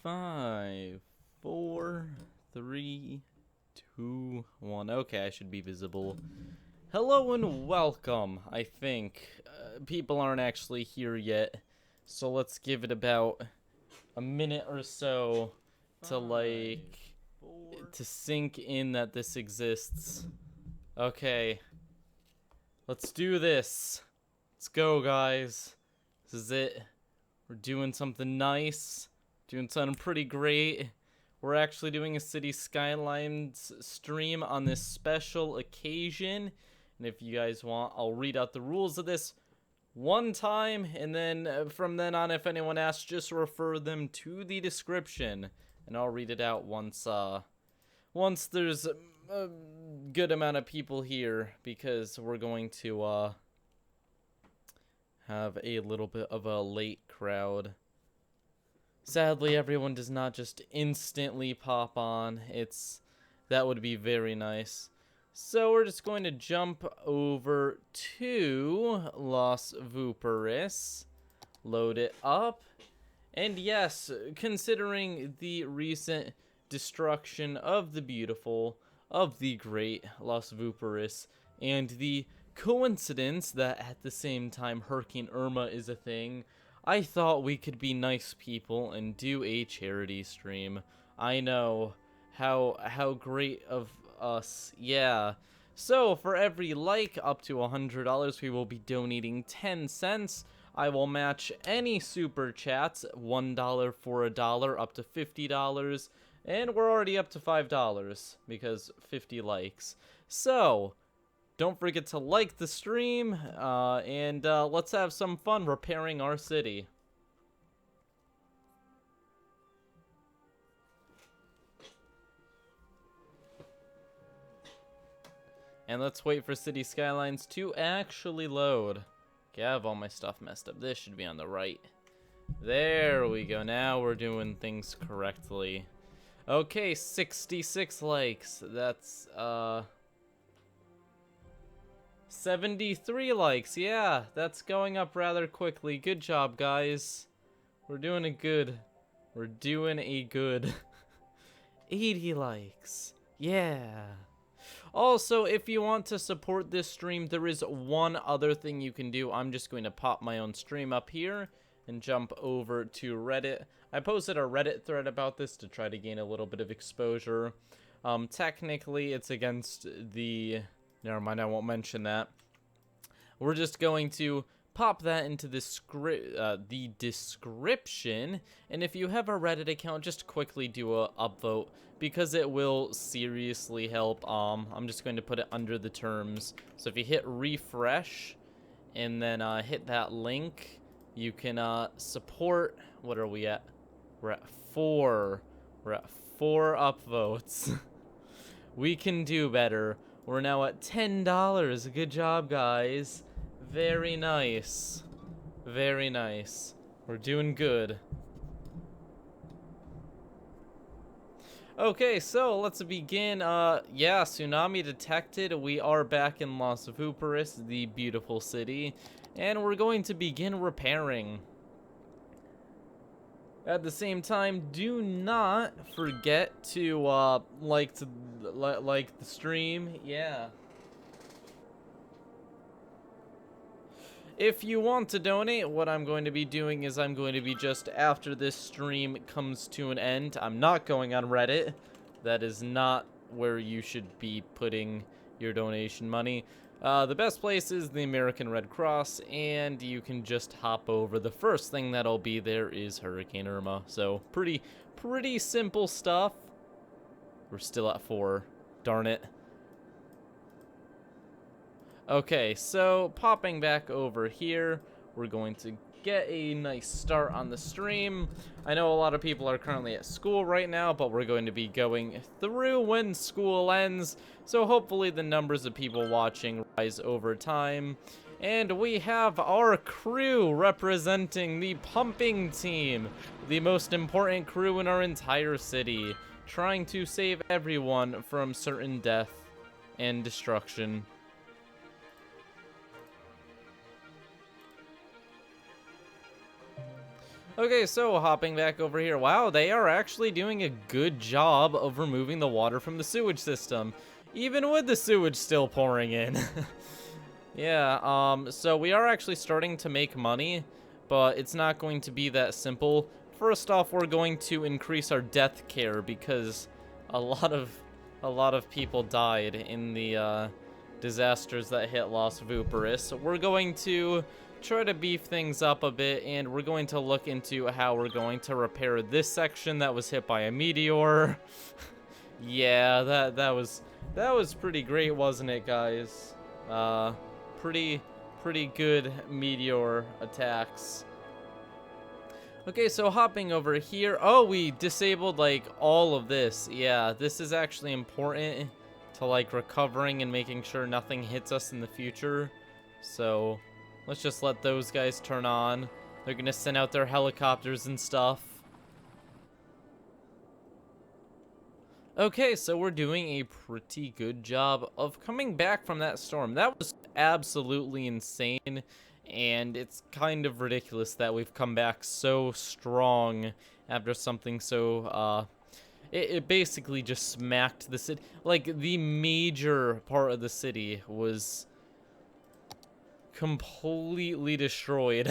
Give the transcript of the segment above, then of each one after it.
5, 4, 3, 2, 1. Okay, I should be visible. Hello and welcome, I think. People aren't actually here yet, so let's give it about a minute or so to to sink in that this exists. Okay, let's do this. Let's go, guys. This is it. We're doing something nice. Doing something pretty great. We're actually doing a Cities Skylines stream on this special occasion. And if you guys want, I'll read out the rules of this one time. And then from then on, if anyone asks, just refer them to the description. And I'll read it out once there's a good amount of people here. Because we're going to have a little bit of a late crowd. Sadly, everyone does not just instantly pop on. That would be very nice. So we're just going to jump over to Los Vooperis, load it up, and yes, considering the recent destruction of the beautiful, of the great Los Vooperis, and the coincidence that at the same time Hurricane Irma is a thing, I thought we could be nice people and do a charity stream. I know, how great of us, yeah. So for every like up to $100, we will be donating 10 cents. I will match any super chats, $1 for $1 up to $50, and we're already up to $5 because 50 likes. So don't forget to like the stream, and let's have some fun repairing our city. And let's wait for Cities Skylines to actually load. Okay, I have all my stuff messed up. This should be on the right. There we go. Now we're doing things correctly. Okay, 66 likes. That's, 73 likes, yeah, that's going up rather quickly. Good job, guys. We're doing a good. 80 likes, yeah. Also, if you want to support this stream, there is one other thing you can do. I'm just going to pop my own stream up here and jump over to Reddit. I posted a Reddit thread about this to try to gain a little bit of exposure. Technically, it's against the... Never mind, I won't mention that. We're just going to pop that into the description. And if you have a Reddit account, just quickly do a upvote because it will seriously help. I'm just going to put it under the terms. So if you hit refresh and then hit that link, you can support. What are we at? We're at 4. We're at 4 upvotes. We can do better. We're now at $10. Good job, guys. Very nice. Very nice. We're doing good. Okay, so let's begin. Yeah, tsunami detected. We are back in Los Vooperis, the beautiful city, and we're going to begin repairing. At the same time, do not forget to like the stream. Yeah. If you want to donate, what I'm going to be doing is I'm going to be just after this stream comes to an end. I'm not going on Reddit. That is not where you should be putting your donation money. The best place is the American Red Cross, and you can just hop over. The first thing that'll be there is Hurricane Irma. So pretty simple stuff. We're still at 4. Darn it. Okay, so popping back over here, we're going to get a nice start on the stream. I know a lot of people are currently at school right now, but we're going to be going through when school ends, so hopefully the numbers of people watching rise over time. And we have our crew representing the pumping team, the most important crew in our entire city, trying to save everyone from certain death and destruction. Okay, so hopping back over here. Wow, they are actually doing a good job of removing the water from the sewage system, even with the sewage still pouring in. Yeah, so we are actually starting to make money, but it's not going to be that simple. First off, we're going to increase our death care because a lot of people died in the disasters that hit Las Vooperis. So we're going to try to beef things up a bit, and we're going to look into how we're going to repair this section that was hit by a meteor. Yeah, that was pretty great, wasn't it, guys? Pretty good meteor attacks. Okay, so hopping over here. Oh, we disabled like all of this. Yeah, this is actually important to like recovering and making sure nothing hits us in the future. So let's just let those guys turn on. They're gonna send out their helicopters and stuff. Okay, so we're doing a pretty good job of coming back from that storm. That was absolutely insane, and it's kind of ridiculous that we've come back so strong after something so, it basically just smacked the city. Like, the major part of the city was completely destroyed.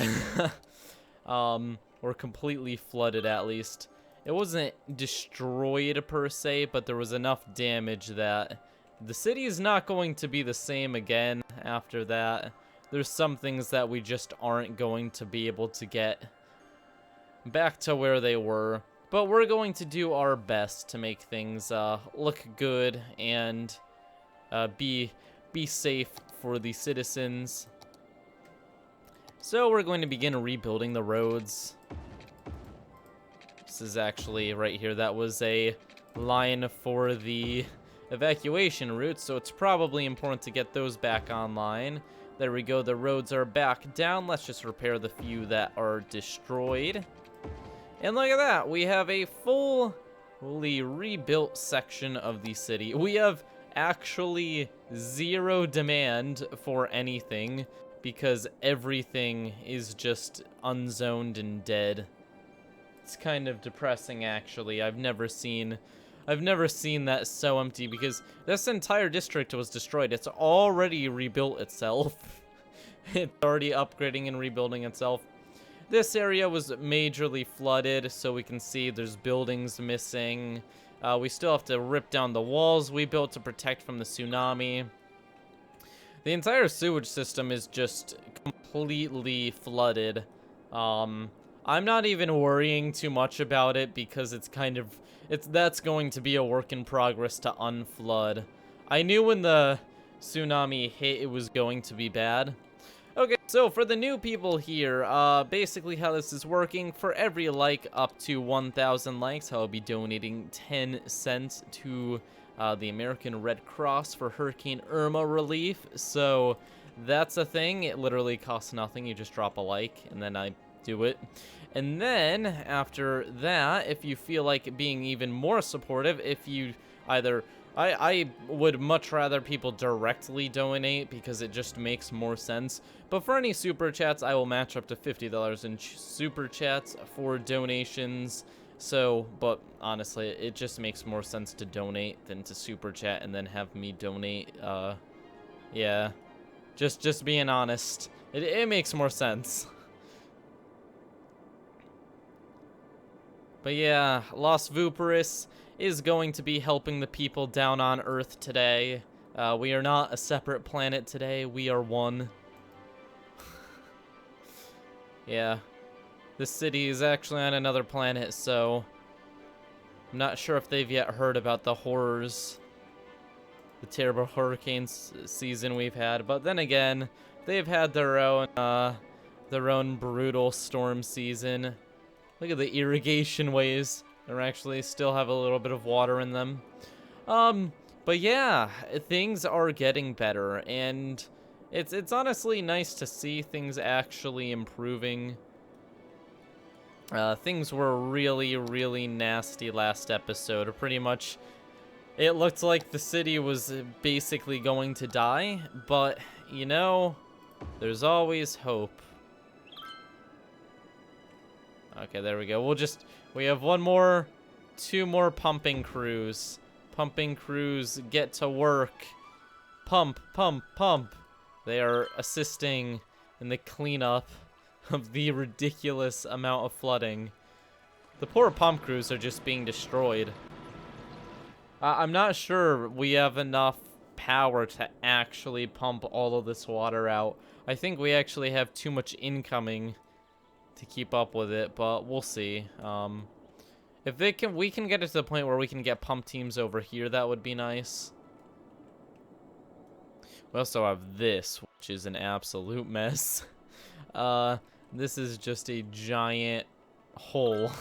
Or completely flooded, at least. It wasn't destroyed per se, but there was enough damage that the city is not going to be the same again after that. There's some things that we just aren't going to be able to get back to where they were. But we're going to do our best to make things look good and be safe for the citizens. So we're going to begin rebuilding the roads. This is actually right here. That was a line for the evacuation route, so it's probably important to get those back online. There we go. The roads are back down. Let's just repair the few that are destroyed. And look at that. We have a fully rebuilt section of the city. We have actually zero demand for anything because everything is just unzoned and dead. It's kind of depressing, actually. I've never seen that so empty because this entire district was destroyed. It's already rebuilt itself. It's already upgrading and rebuilding itself. This area was majorly flooded, so we can see there's buildings missing. We still have to rip down the walls we built to protect from the tsunami. The entire sewage system is just completely flooded. I'm not even worrying too much about it because that's going to be a work in progress to unflood. I knew when the tsunami hit it was going to be bad. Okay, so for the new people here, basically how this is working, for every like up to 1,000 likes, I'll be donating 10 cents to the American Red Cross for Hurricane Irma relief. So that's a thing. It literally costs nothing. You just drop a like, and then I do it. And then after that, if you feel like being even more supportive, if you either I would much rather people directly donate because it just makes more sense. But for any super chats, I will match up to $50 in super chats for donations. So, but honestly, it just makes more sense to donate than to super chat and then have me donate. Yeah, just being honest, it makes more sense. But yeah, Las Vooperis is going to be helping the people down on Earth today. We are not a separate planet today. We are one. Yeah. This city is actually on another planet, so I'm not sure if they've yet heard about the horrors, the terrible hurricane season we've had. But then again, they've had their own brutal storm season. Look at the irrigation ways. They actually still have a little bit of water in them. But yeah, things are getting better, and it's honestly nice to see things actually improving. Things were really, really nasty last episode. Pretty much, it looked like the city was basically going to die, but, you know, there's always hope. Okay, there we go. We have two more pumping crews. Pumping crews, get to work. Pump, pump, pump. They are assisting in the cleanup of the ridiculous amount of flooding. The poor pump crews are just being destroyed. I'm not sure we have enough power to actually pump all of this water out. I think we actually have too much incoming to keep up with it, but we'll see. If we can get it to the point where we can get pump teams over here, that would be nice. We also have this, which is an absolute mess. This is just a giant hole,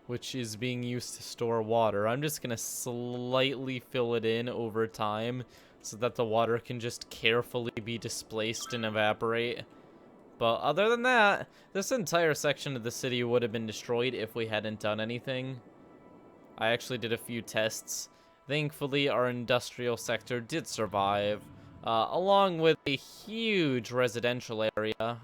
which is being used to store water. I'm just gonna slightly fill it in over time so that the water can just carefully be displaced and evaporate. But other than that, this entire section of the city would have been destroyed if we hadn't done anything. I actually did a few tests. Thankfully, our industrial sector did survive, along with a huge residential area.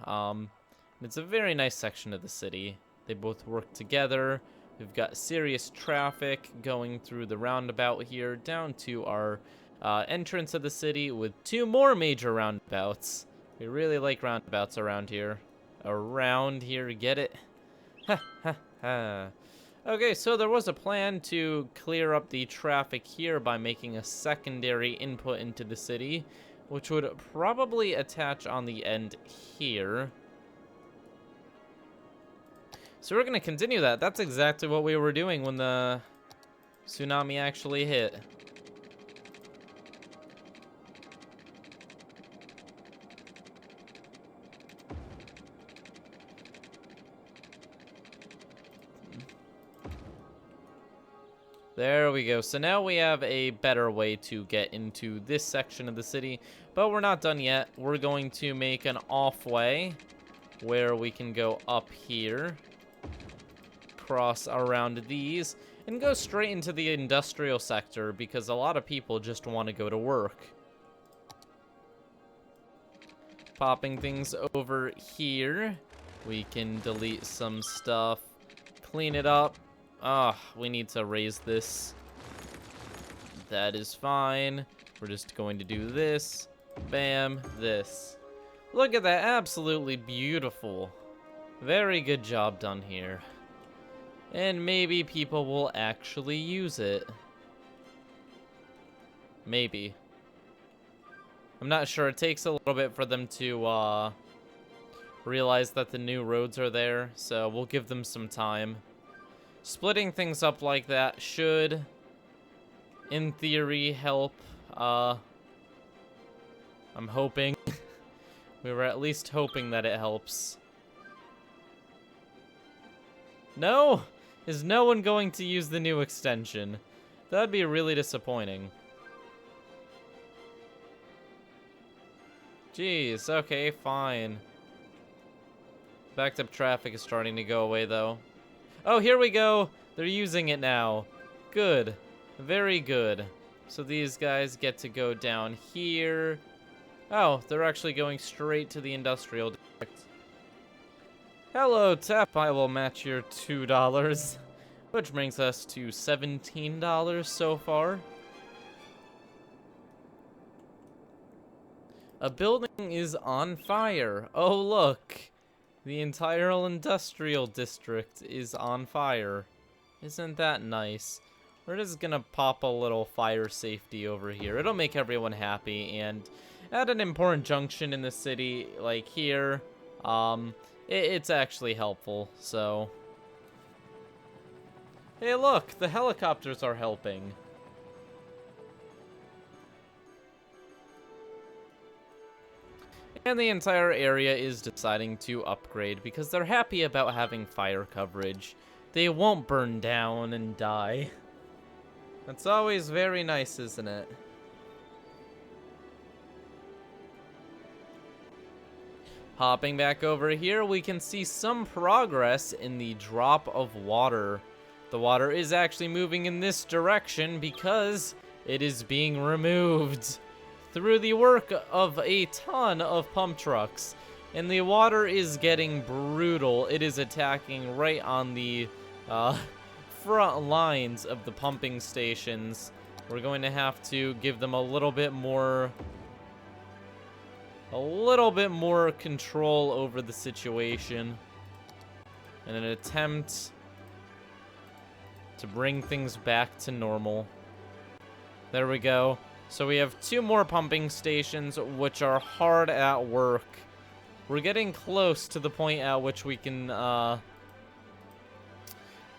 It's a very nice section of the city. They both work together. We've got serious traffic going through the roundabout here down to our entrance of the city with two more major roundabouts. We really like roundabouts around here. Get it? Ha ha ha. Okay, so there was a plan to clear up the traffic here by making a secondary input into the city, which would probably attach on the end here. So we're going to continue that. That's exactly what we were doing when the tsunami actually hit. There we go. So now we have a better way to get into this section of the city, but we're not done yet. We're going to make an off way where we can go up here, cross around these, and go straight into the industrial sector because a lot of people just want to go to work. Popping things over here, we can delete some stuff, clean it up. We need to raise this. That is fine. We're just going to do this. Bam, this. Look at that, absolutely beautiful. Very good job done here. And maybe people will actually use it. Maybe. I'm not sure. It takes a little bit for them to realize that the new roads are there, so we'll give them some time. Splitting things up like that should, in theory, help. I'm hoping. We were at least hoping that it helps. No? Is no one going to use the new extension? That'd be really disappointing. Jeez, okay, fine. Backed up traffic is starting to go away, though. Oh, here we go. They're using it now. Good. Very good. So these guys get to go down here. Oh, they're actually going straight to the industrial district. Hello, Tap. I will match your $2, which brings us to $17 so far. A building is on fire. Oh, look. The entire industrial district is on fire. Isn't that nice? We're just gonna pop a little fire safety over here. It'll make everyone happy, and at an important junction in the city, like here, it's actually helpful, so. Hey, look, the helicopters are helping. And the entire area is deciding to upgrade because they're happy about having fire coverage. They won't burn down and die. That's always very nice, isn't it? Hopping back over here, we can see some progress in the drop of water. The water is actually moving in this direction because it is being removed through the work of a ton of pump trucks. And the water is getting brutal. It is attacking right on the front lines of the pumping stations. We're going to have to give them a little bit more control over the situation in an attempt to bring things back to normal. There we go. So we have 2 more pumping stations, which are hard at work. We're getting close to the point at which we can,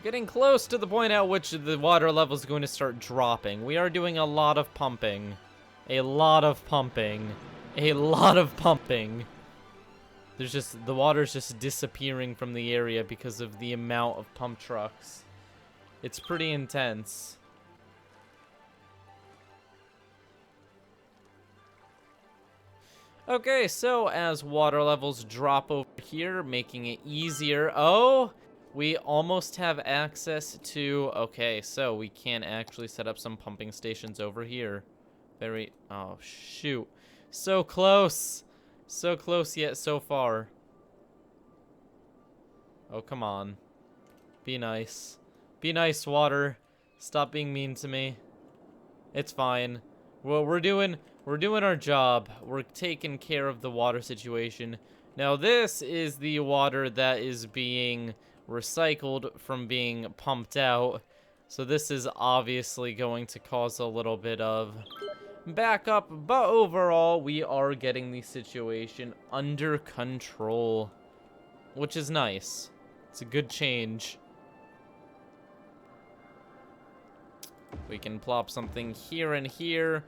getting close to the point at which the water level is going to start dropping. We are doing a lot of pumping. A lot of pumping. A lot of pumping. There's just, the water's just disappearing from the area because of the amount of pump trucks. It's pretty intense. Okay, so as water levels drop over here, making it easier. Oh, we almost have access to... Okay, so we can actually set up some pumping stations over here. Oh, shoot. So close. So close yet so far. Oh, come on. Be nice. Be nice, water. Stop being mean to me. It's fine. Well, we're doing our job. We're taking care of the water situation. Now, this is the water that is being recycled from being pumped out. So this is obviously going to cause a little bit of backup, but overall, we are getting the situation under control, which is nice. It's a good change. We can plop something here and here,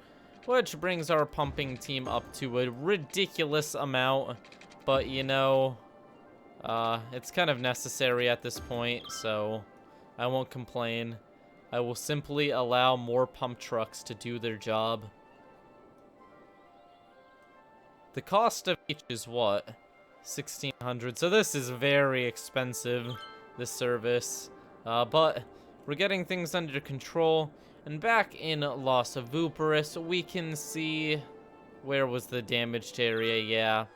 which brings our pumping team up to a ridiculous amount. But, you know, it's kind of necessary at this point, so I won't complain. I will simply allow more pump trucks to do their job. The cost of each is what? 1,600. So this is very expensive, this service. But we're getting things under control. And back in Los Vooperis, we can see... Where was the damaged area? Yeah.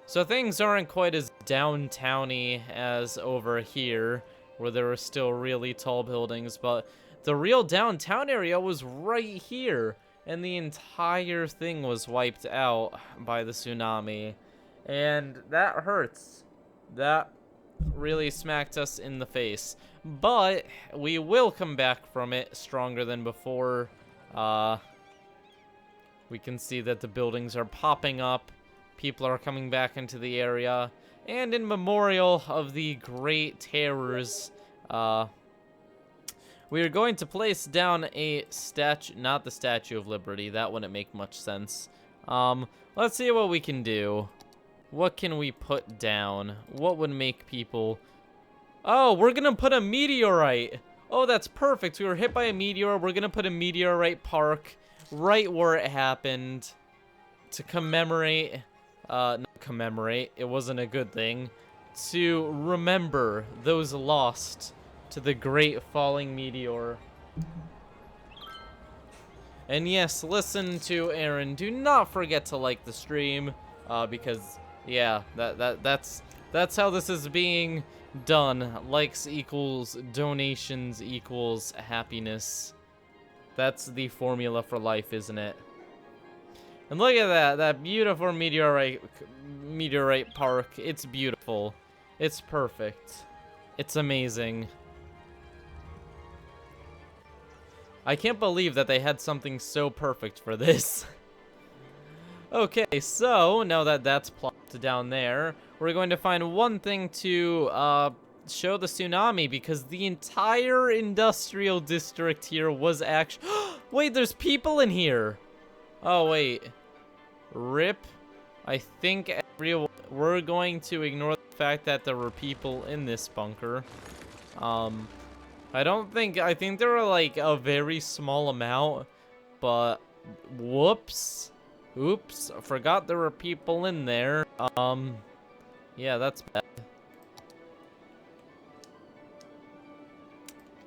So things aren't quite as downtowny as over here, where there are still really tall buildings. But the real downtown area was right here. And the entire thing was wiped out by the tsunami. And that hurts. That really smacked us in the face. But we will come back from it stronger than before. We can see that the buildings are popping up. People are coming back into the area. And in memorial of the great terrors, we are going to place down a statue, not the Statue of Liberty. That wouldn't make much sense. Let's see what we can do. What can we put down? What would make people... Oh, we're gonna put a meteorite. Oh, that's perfect. We were hit by a meteor. We're gonna put a meteorite park right where it happened to commemorate... not commemorate. It wasn't a good thing. To remember those lost to the great falling meteor. And yes, listen to Aaron. Do not forget to like the stream, because yeah, that's how this is being done. Likes equals donations equals happiness. That's the formula for life, isn't it? And look at that beautiful meteorite park. It's beautiful. It's perfect. It's amazing. I can't believe that they had something so perfect for this. Okay, so now that that's plopped down there, we're going to find one thing to show the tsunami, because the entire industrial district here was actually... Wait, there's people in here! Oh, wait. RIP. I think we're going to ignore the fact that there were people in this bunker. I think there were like a very small amount, but whoops. Oops, I forgot there were people in there. Yeah, that's bad.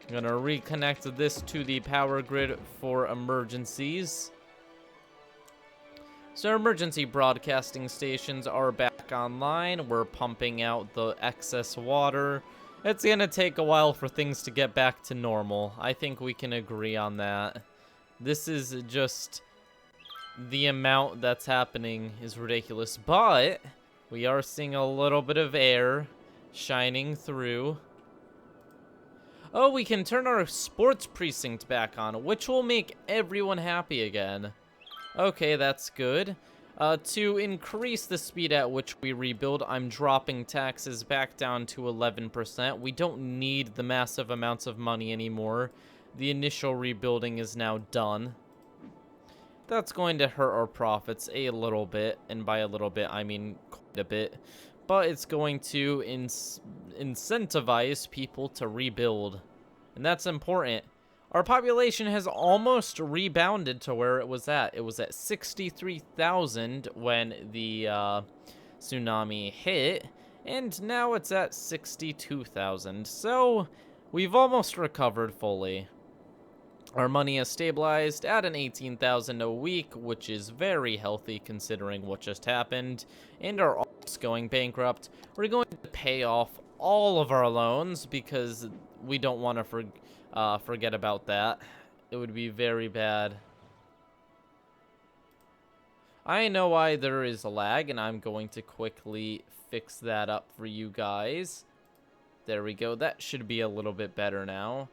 I'm gonna reconnect this to the power grid for emergencies. So emergency broadcasting stations are back online. We're pumping out the excess water. It's gonna take a while for things to get back to normal. I think we can agree on that. This is just... the amount that's happening is ridiculous, but we are seeing a little bit of air shining through. Oh, we can turn our sports precinct back on, which will make everyone happy again. Okay, that's good. To increase the speed at which we rebuild, I'm dropping taxes back down to 11%. We don't need the massive amounts of money anymore. The initial rebuilding is now done. That's going to hurt our profits a little bit, and by a little bit, I mean quite a bit. But it's going to incentivize people to rebuild, and that's important. Our population has almost rebounded to where it was at. It was at 63,000 when the tsunami hit, and now it's at 62,000. So we've almost recovered fully. Our money has stabilized at an 18,000 a week, which is very healthy considering what just happened, and our art's going bankrupt. We're going to pay off all of our loans because we don't want to forget about that. It would be very bad. I know why there is a lag, and I'm going to quickly fix that up for you guys. There we go. That should be a little bit better now.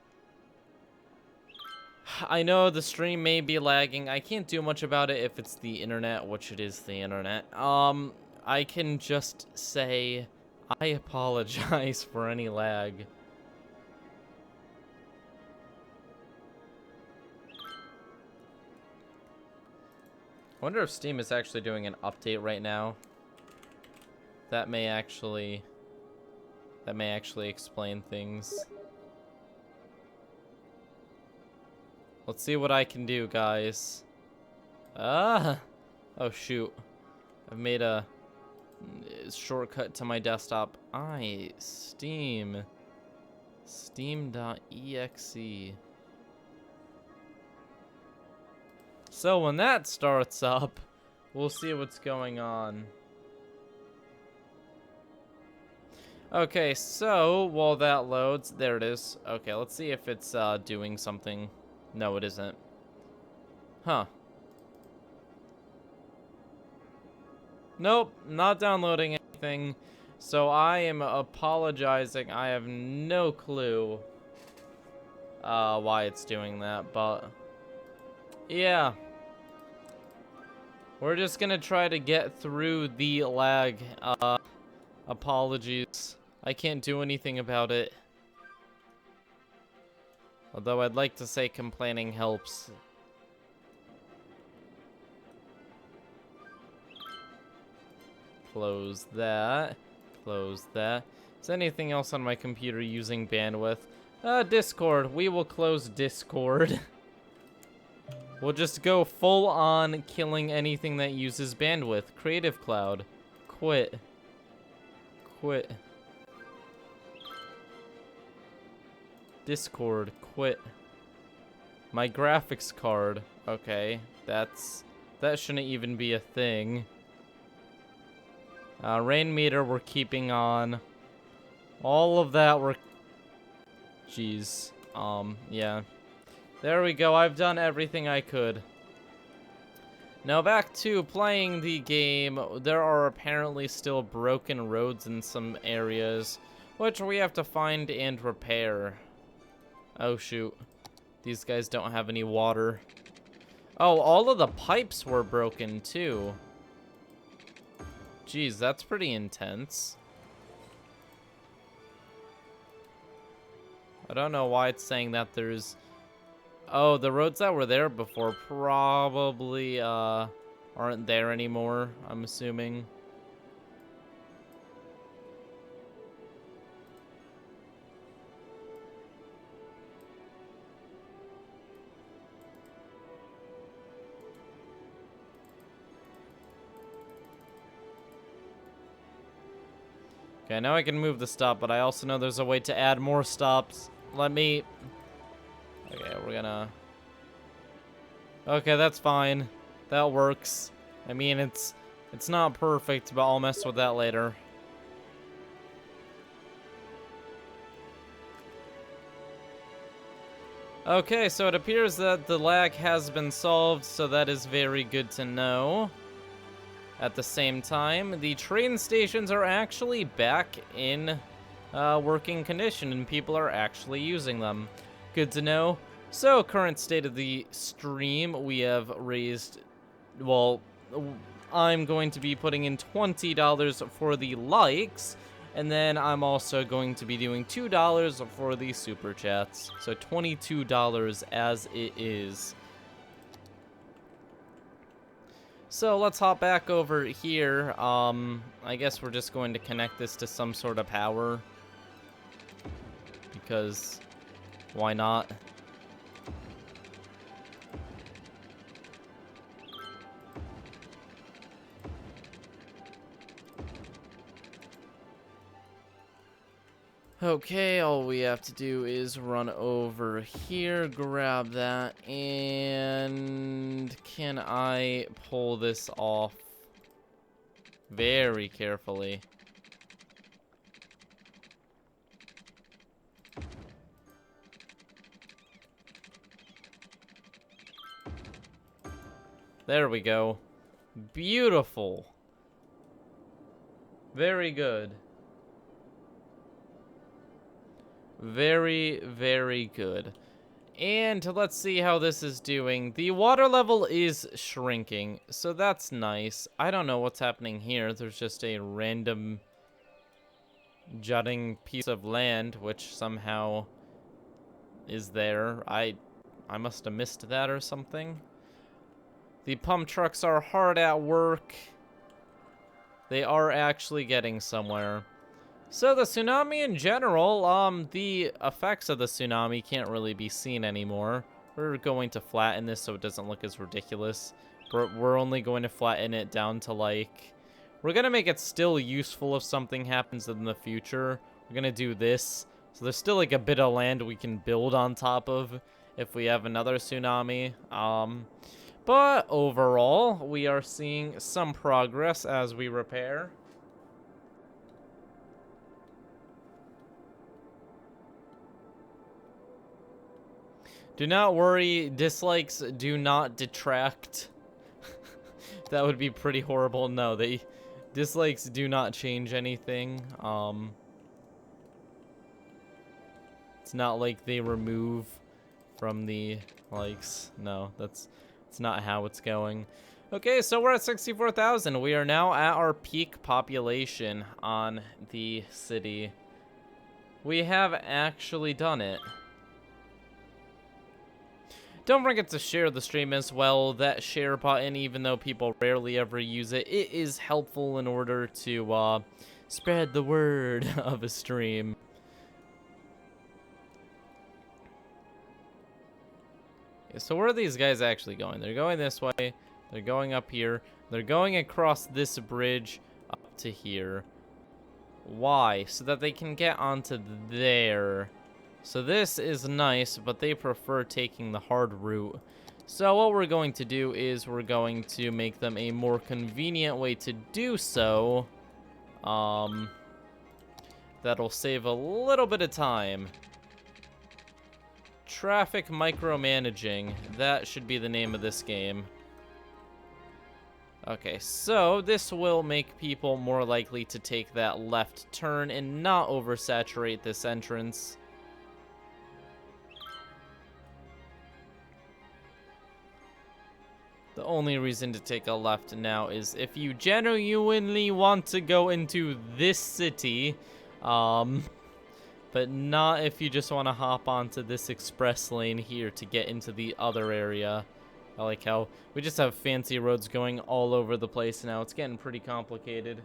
I know the stream may be lagging. I can't do much about it if it's the internet, which it is the internet. I can just say I apologize for any lag. I wonder if Steam is actually doing an update right now. That may actually explain things. Let's see what I can do, guys. Oh shoot. I've made a shortcut to my desktop. Steam. Steam.exe. So when that starts up, we'll see what's going on. Okay, so while that loads, there it is. Okay, let's see if it's doing something. No, it isn't. Huh. Nope, not downloading anything. So I am apologizing. I have no clue why it's doing that, but yeah. We're just gonna try to get through the lag. Apologies. I can't do anything about it. Although I'd like to say complaining helps. Close that. Close that. Is anything else on my computer using bandwidth? Discord. We will close Discord. We'll just go full on killing anything that uses bandwidth. Creative Cloud. Quit. Quit. Discord. Quit. My graphics card. Okay. That shouldn't even be a thing. Rain meter we're keeping on. All of that we're... Jeez. Yeah. There we go. I've done everything I could. Now back to playing the game. There are apparently still broken roads in some areas, which we have to find and repair. Oh shoot. These guys don't have any water. Oh, all of the pipes were broken too. Jeez, that's pretty intense. I don't know why it's saying that there's... Oh, the roads that were there before probably aren't there anymore, I'm assuming. Okay, now I can move the stop, but I also know there's a way to add more stops. Let me... Okay, we're gonna... Okay, that's fine. That works. I mean, it's not perfect, but I'll mess with that later. Okay, so it appears that the lag has been solved, so that is very good to know. At the same time, the train stations are actually back in working condition, and people are actually using them. Good to know. So, current state of the stream, we have raised, well, I'm going to be putting in $20 for the likes, and then I'm also going to be doing $2 for the super chats. So $22 as it is. So let's hop back over here. I guess we're just going to connect this to some sort of power. Because why not? Okay, all we have to do is run over here, grab that, and can I pull this off very carefully? There we go. Beautiful. Very good. Very, very good. And let's see how this is doing. The water level is shrinking, so that's nice. I don't know what's happening here. There's just a random jutting piece of land, which somehow is there. I must have missed that or something. The pump trucks are hard at work. They are actually getting somewhere. So the tsunami in general, the effects of the tsunami can't really be seen anymore. We're going to flatten this so it doesn't look as ridiculous. We're only going to flatten it down to like... We're going to make it still useful if something happens in the future. We're going to do this. So there's still like a bit of land we can build on top of if we have another tsunami. But overall, we are seeing some progress as we repair. Do not worry, dislikes do not detract. That would be pretty horrible. No, dislikes do not change anything. It's not like they remove from the likes. No, it's not how it's going. Okay, so we're at 64,000. We are now at our peak population on the city. We have actually done it. Don't forget to share the stream as well. That share button, even though people rarely ever use it, it is helpful in order to spread the word of a stream. Okay, so where are these guys actually going? They're going this way. They're going up here. They're going across this bridge up to here. Why? So that they can get onto there. So this is nice, but they prefer taking the hard route. So what we're going to do is we're going to make them a more convenient way to do so. That'll save a little bit of time. Traffic micromanaging. That should be the name of this game. Okay, so this will make people more likely to take that left turn and not oversaturate this entrance. The only reason to take a left now is if you genuinely want to go into this city, but not if you just want to hop onto this express lane here to get into the other area. I like how we just have fancy roads going all over the place now. It's getting pretty complicated.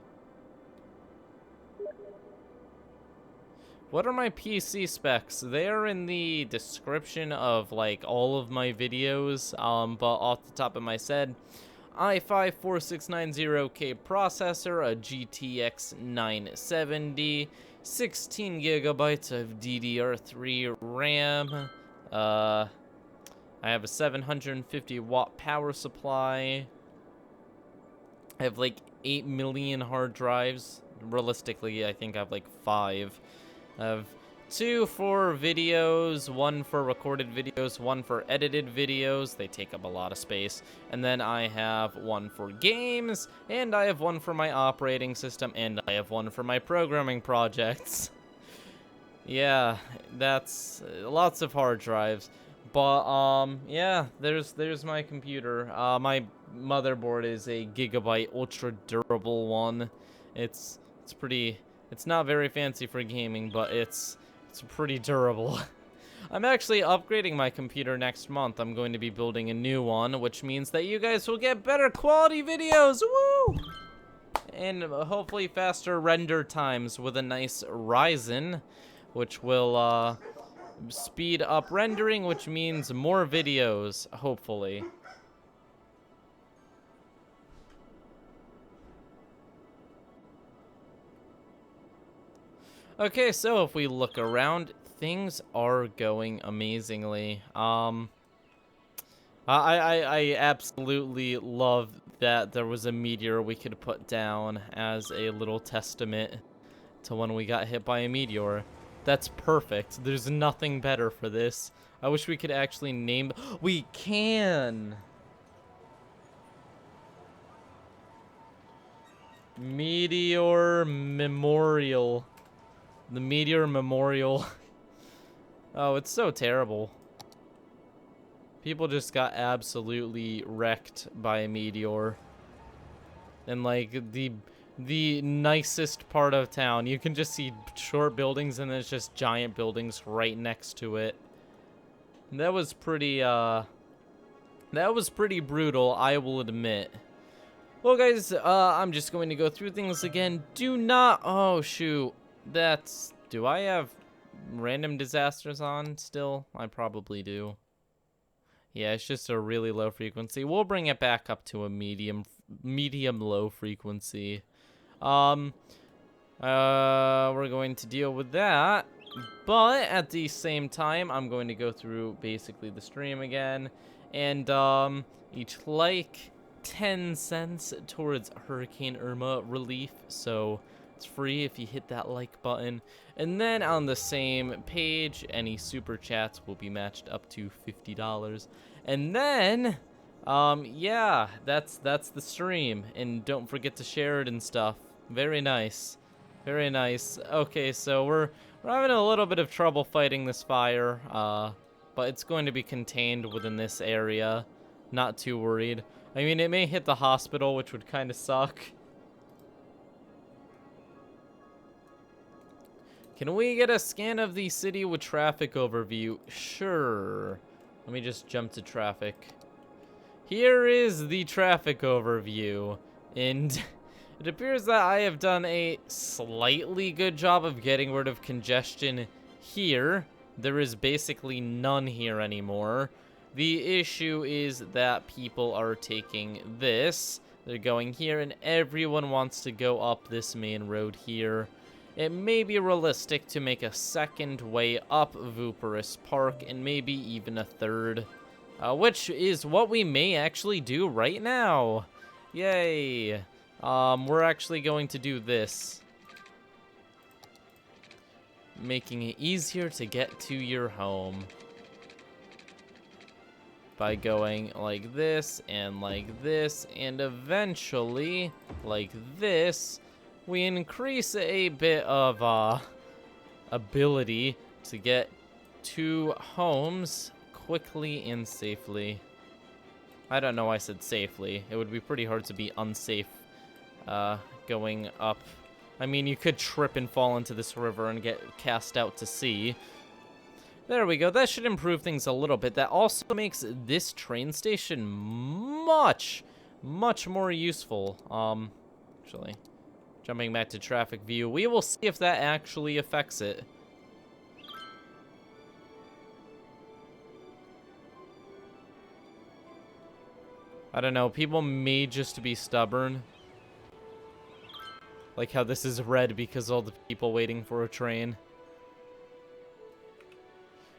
What are my PC specs? They are in the description of like all of my videos, but off the top of my head, i5 4690K processor, a GTX 970, 16 gigabytes of DDR3 RAM, I have a 750 watt power supply, I have like 8 million hard drives. Realistically, I think I have like 5. I have 2 for videos, 1 for recorded videos, 1 for edited videos. They take up a lot of space. And then I have 1 for games, and I have 1 for my operating system, and I have 1 for my programming projects. Yeah, that's lots of hard drives. But yeah, there's my computer. My motherboard is a Gigabyte ultra durable one. It's pretty. It's not very fancy for gaming, but it's pretty durable. I'm actually upgrading my computer next month. I'm going to be building a new one, which means that you guys will get better quality videos. Woo! And hopefully faster render times with a nice Ryzen, which will speed up rendering, which means more videos, hopefully. Okay, so if we look around, things are going amazingly. I absolutely love that there was a meteor we could put down as a little testament to when we got hit by a meteor. That's perfect. There's nothing better for this. I wish we could actually name... We can! Meteor Memorial. The Meteor Memorial. Oh, it's so terrible. People just got absolutely wrecked by a meteor. And like the nicest part of town, you can just see short buildings and there's just giant buildings right next to it. That was pretty brutal, I will admit. Well guys, I'm just going to go through things again. Do not, oh shoot, do I have random disasters on still? I probably do. Yeah, it's just a really low frequency. We'll bring it back up to a medium low frequency. We're going to deal with that. But at the same time, I'm going to go through basically the stream again. And each like 10 cents towards Hurricane Irma relief. So it's free if you hit that like button. And then on the same page, any super chats will be matched up to $50. And then, yeah, that's the stream. And don't forget to share it and stuff. Very nice. Very nice. Okay, so we're having a little bit of trouble fighting this fire. But it's going to be contained within this area. Not too worried. I mean, it may hit the hospital, which would kind of suck. Can we get a scan of the city with traffic overview? Sure. Let me just jump to traffic. Here is the traffic overview. And it appears that I have done a slightly good job of getting rid of congestion here. There is basically none here anymore. The issue is that people are taking this. They're going here, and everyone wants to go up this main road here. It may be realistic to make a second way up Vooperis Park, and maybe even a third. Which is what we may actually do right now. Yay. We're actually going to do this. Making it easier to get to your home. By going like this, and eventually, like this, we increase a bit of, ability to get to homes quickly and safely. I don't know why I said safely. It would be pretty hard to be unsafe, going up. I mean, you could trip and fall into this river and get cast out to sea. There we go. That should improve things a little bit. That also makes this train station much more useful. Actually, jumping back to traffic view, we will see if that actually affects it. I don't know. People may just be stubborn. Like how this is red because all the people waiting for a train.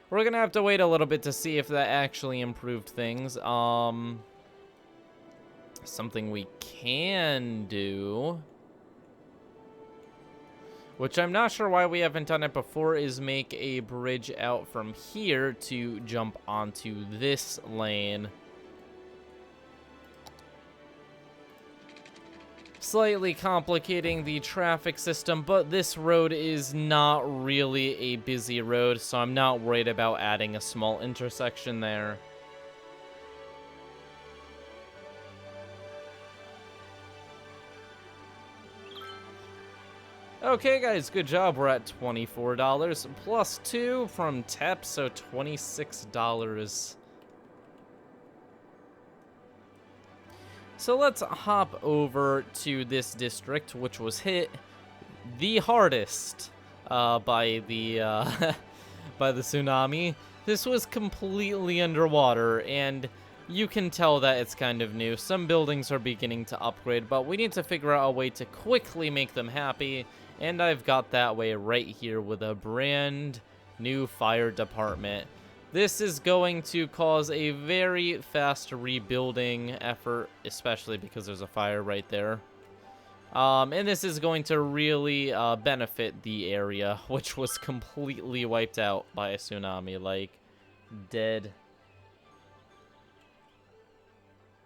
We're gonna have to wait a little bit to see if that actually improved things. Something we can do, which I'm not sure why we haven't done it before, is make a bridge out from here to jump onto this lane. Slightly complicating the traffic system, but this road is not really a busy road, so I'm not worried about adding a small intersection there. Okay, guys, good job. We're at $24 plus 2 from TEP, so $26. So let's hop over to this district, which was hit the hardest by the by the tsunami. This was completely underwater, and you can tell that it's kind of new. Some buildings are beginning to upgrade, but we need to figure out a way to quickly make them happy, and I've got that way right here with a brand new fire department. This is going to cause a very fast rebuilding effort, especially because there's a fire right there. And this is going to really benefit the area, which was completely wiped out by a tsunami, like, dead.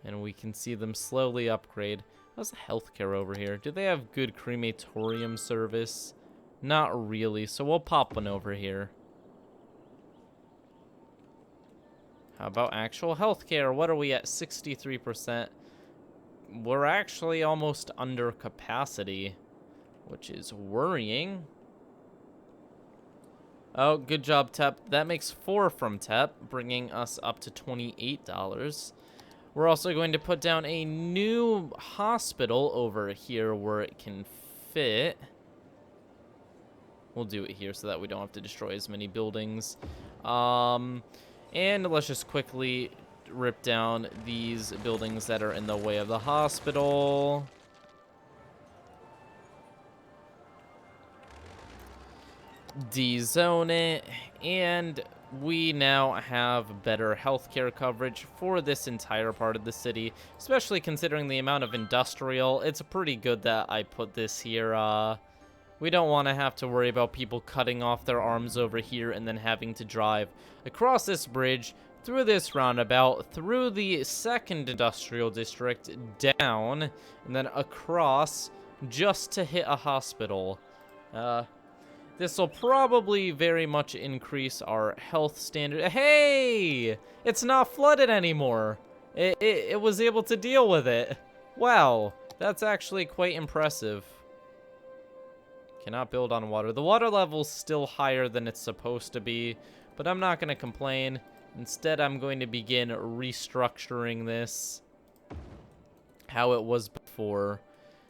And we can see them slowly upgrade. How's the healthcare over here? Do they have good crematorium service? Not really, so we'll pop one over here. How about actual healthcare? What are we at? 63%. We're actually almost under capacity, which is worrying. Oh, good job, TEP. That makes 4 from TEP, bringing us up to $28. We're also going to put down a new hospital over here where it can fit. We'll do it here so that we don't have to destroy as many buildings. And let's just quickly rip down these buildings that are in the way of the hospital. Dezone it, and we now have better healthcare coverage for this entire part of the city, especially considering the amount of industrial. It's pretty good that I put this here. We don't want to have to worry about people cutting off their arms over here and then having to drive across this bridge, through this roundabout, through the second industrial district, down, and then across just to hit a hospital. This will probably very much increase our health standard. Hey! It's not flooded anymore. It was able to deal with it. Wow, that's actually quite impressive. Cannot build on water. The water level's still higher than it's supposed to be, but I'm not going to complain. Instead, I'm going to begin restructuring this how it was before.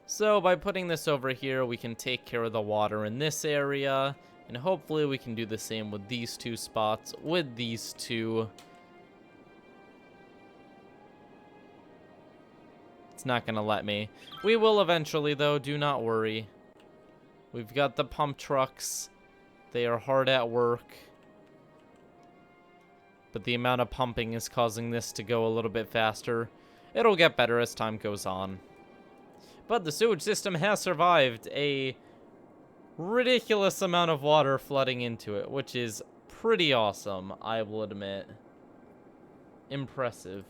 So by putting this over here, we can take care of the water in this area, and hopefully we can do the same with these two spots, with these two. It's not going to let me. We will eventually, though. Do not worry. We've got the pump trucks. They are hard at work. But the amount of pumping is causing this to go a little bit faster. It'll get better as time goes on. But the sewage system has survived a ridiculous amount of water flooding into it, which is pretty awesome, I will admit. Impressive.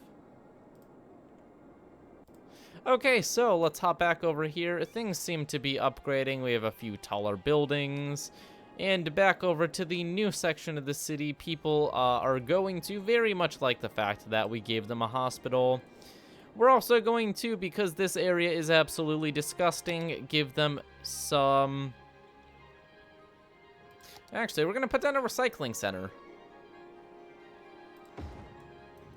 Okay, so let's hop back over here. Things seem to be upgrading. We have a few taller buildings. And back over to the new section of the city, people are going to very much like the fact that we gave them a hospital. We're also going to, because this area is absolutely disgusting, give them some... Actually, we're going to put down a recycling center.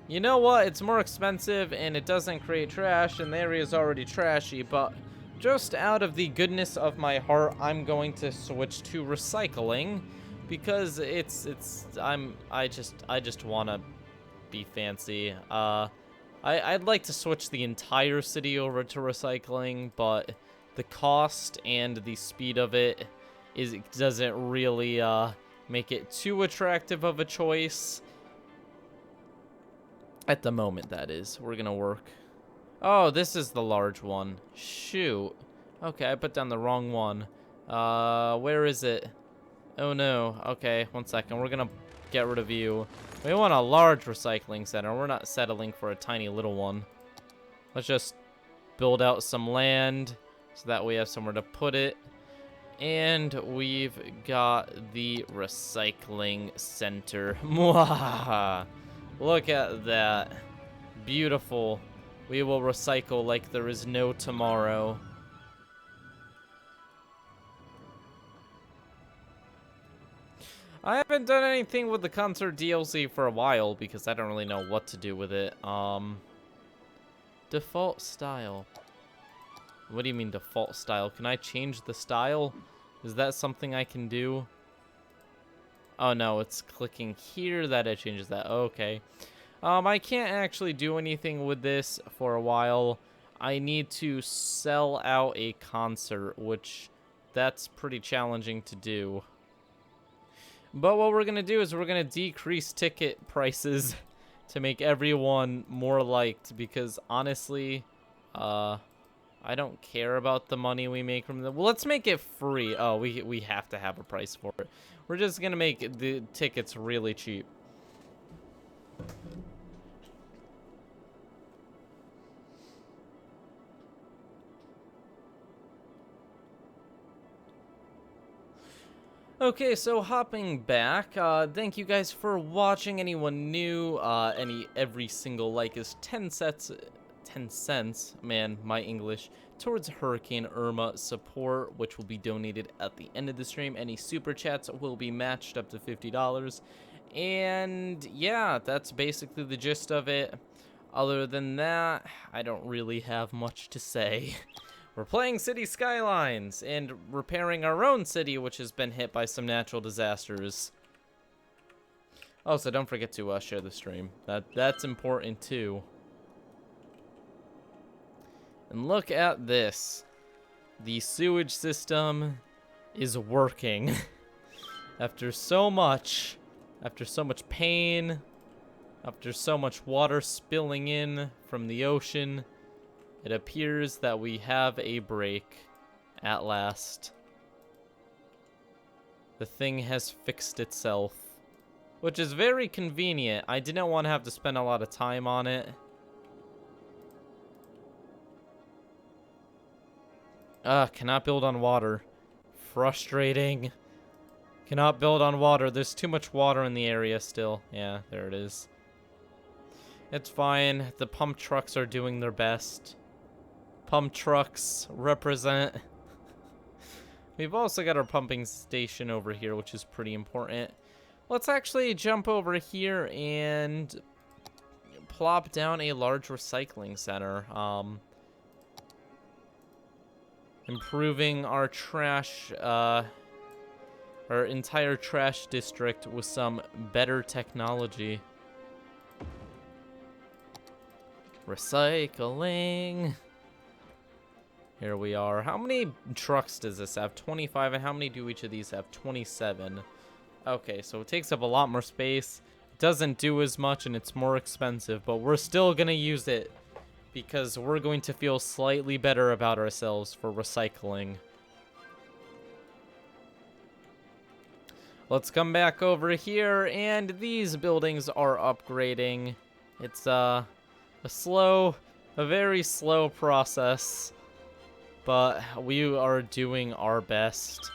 You know what? It's more expensive and it doesn't create trash, and the area is already trashy, but just out of the goodness of my heart, I'm going to switch to recycling because I just want to be fancy. I'd like to switch the entire city over to recycling, but the cost and the speed of it doesn't really make it too attractive of a choice. At the moment, that is. We're gonna work. Oh, this is the large one. Shoot. Okay, I put down the wrong one. Where is it? Oh no. Okay, one second. We're gonna get rid of you. We want a large recycling center. We're not settling for a tiny little one. Let's just build out some land so that we have somewhere to put it. And we've got the recycling center. Mwah! Look at that. Beautiful. We will recycle like there is no tomorrow. I haven't done anything with the concert DLC for a while because I don't really know what to do with it. Default style. What do you mean default style? Can I change the style? Is that something I can do? Oh no, it's clicking here that it changes that. Okay. I can't actually do anything with this for a while. I need to sell out a concert, which that's pretty challenging to do. But what we're going to do is we're going to decrease ticket prices to make everyone more liked because honestly, I don't care about the money we make from them. Well, let's make it free. Oh, we have to have a price for it. We're just going to make the tickets really cheap. Okay, so hopping back, thank you guys for watching. Anyone new, every single like is 10 cents, man, my English, towards Hurricane Irma support, which will be donated at the end of the stream. Any super chats will be matched up to $50. And yeah, that's basically the gist of it. Other than that, I don't really have much to say. We're playing Cities Skylines and repairing our own city, which has been hit by some natural disasters. Also, don't forget to share the stream. That's important too. And look at this. The sewage system is working. After so much pain, after so much water spilling in from the ocean, it appears that we have a break at last. The thing has fixed itself, which is very convenient. I didn't want to have to spend a lot of time on it. Cannot build on water. Frustrating. Cannot build on water. There's too much water in the area still. Yeah, there it is. It's fine. The pump trucks are doing their best. Pump trucks represent. We've also got our pumping station over here, which is pretty important. Let's actually jump over here and plop down a large recycling center. Improving our trash, our entire trash district with some better technology. Recycling. Here we are. How many trucks does this have? 25, and how many do each of these have? 27. Okay, so it takes up a lot more space. It doesn't do as much, and it's more expensive, but we're still gonna use it because we're going to feel slightly better about ourselves for recycling. Let's come back over here, and these buildings are upgrading. It's a very slow process, but we are doing our best.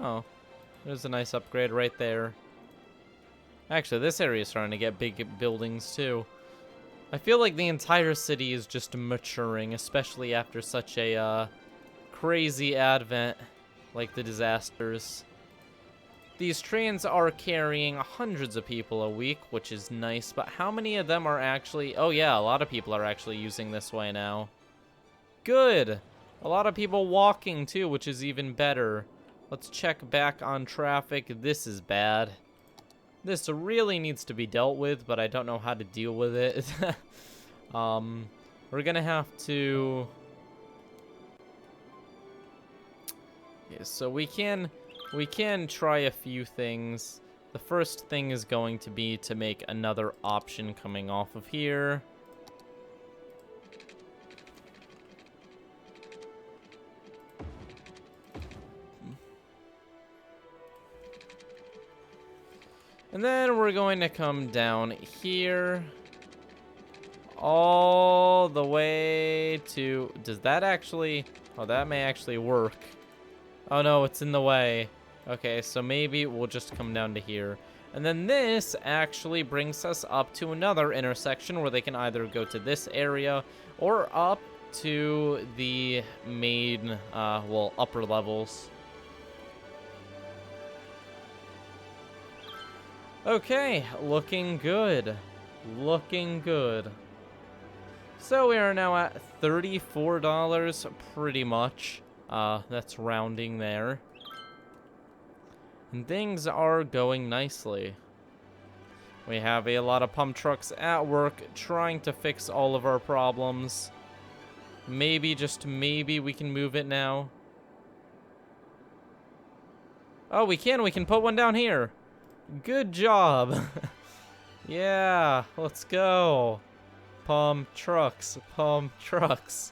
Oh, there's a nice upgrade right there. Actually, this area is starting to get big buildings too. I feel like the entire city is just maturing, especially after such a crazy advent like the disasters. These trains are carrying hundreds of people a week, which is nice, but how many of them are actually... Oh yeah, a lot of people are actually using this way now. Good! A lot of people walking too, which is even better. Let's check back on traffic. This is bad. This really needs to be dealt with, but I don't know how to deal with it. We're gonna have to... Yeah, so we can try a few things. The first thing is going to be to make another option coming off of here. And then we're going to come down here. All the way to... Does that actually... Oh, that may actually work. Oh, no, it's in the way. Okay, so maybe we'll just come down to here. And then this actually brings us up to another intersection where they can either go to this area or up to the main, well, upper levels. Okay, looking good. Looking good. So we are now at $34, pretty much. That's rounding there. And things are going nicely. We have a lot of pump trucks at work trying to fix all of our problems. Maybe, just maybe, we can move it now. Oh, we can put one down here. Good job. Yeah, let's go. Pump trucks, pump trucks.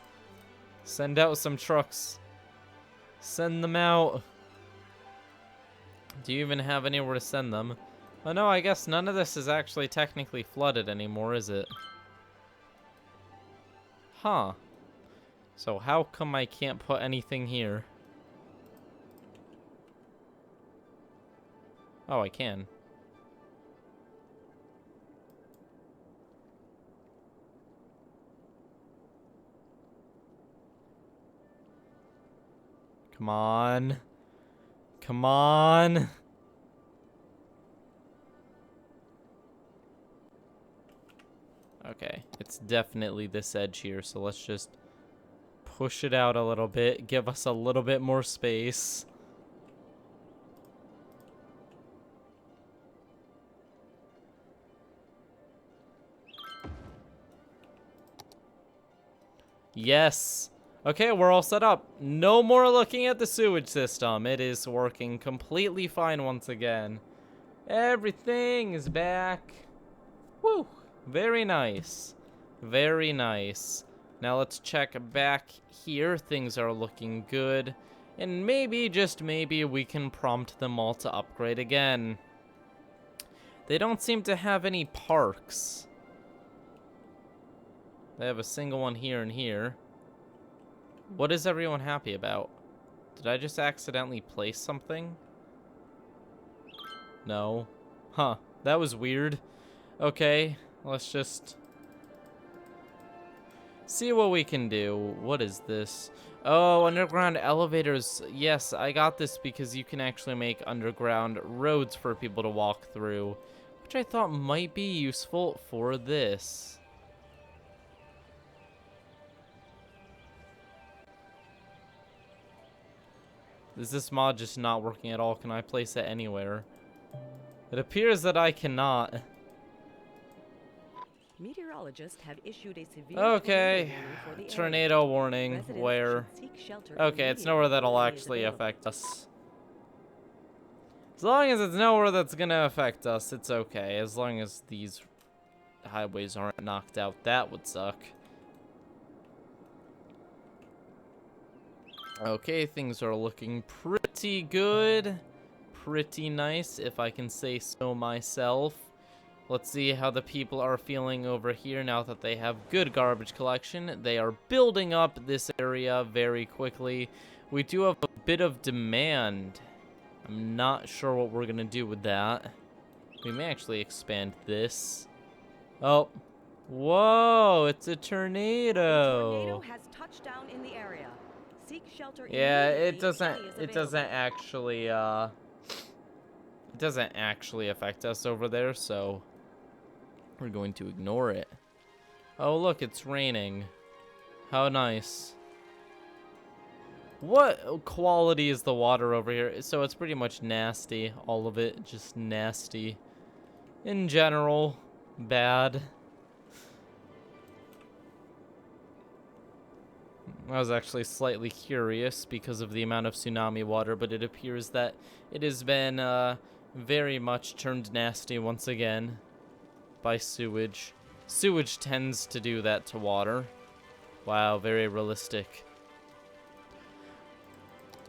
Send out some trucks. Send them out. Do you even have anywhere to send them? Oh no, I guess none of this is actually technically flooded anymore, is it? Huh. So how come I can't put anything here? Oh, I can. Come on. Come on. Okay, it's definitely this edge here, so let's just push it out a little bit, give us a little bit more space. Yes. Okay, we're all set up. No more looking at the sewage system. It is working completely fine once again. Everything is back. Woo. Very nice. Very nice. Now let's check back here. Things are looking good. And maybe, just maybe, we can prompt them all to upgrade again. They don't seem to have any parks. They have a single one here and here. What is everyone happy about? Did I just accidentally place something? No. Huh. That was weird. Okay, let's just see what we can do. What is this? Oh, underground elevators. Yes, I got this because you can actually make underground roads for people to walk through, which I thought might be useful for this. Is this mod just not working at all? Can I place it anywhere? It appears that I cannot. Meteorologists have issued a severe Okay. tornado warning. Where? Okay, it's nowhere that'll actually affect us. As long as it's nowhere that's gonna affect us, it's okay. As long as these highways aren't knocked out, that would suck. Okay, things are looking pretty good. Pretty nice, if I can say so myself. Let's see how the people are feeling over here now that they have good garbage collection. They are building up this area very quickly. We do have a bit of demand. I'm not sure what we're going to do with that. We may actually expand this. Oh. Whoa, it's a tornado. A tornado has touched down in the area. Seek shelter. Yeah, it doesn't actually affect us over there, so we're going to ignore it. Oh, look, it's raining. How nice. What quality is the water over here? So it's pretty much nasty, all of it, just nasty. In general, bad. I was actually slightly curious because of the amount of tsunami water, but it appears that it has been very much turned nasty once again by sewage. Sewage tends to do that to water. Wow, very realistic.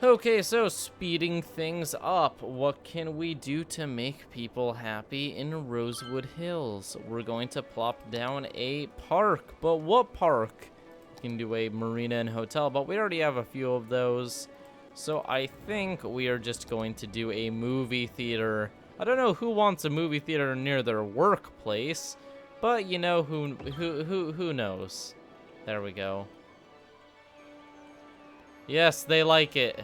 Okay, so speeding things up, what can we do to make people happy in Rosewood Hills? We're going to plop down a park, but what park? We can do a marina and hotel, but we already have a few of those. So I think we are just going to do a movie theater. I don't know who wants a movie theater near their workplace, but you know who knows. There we go. Yes, they like it.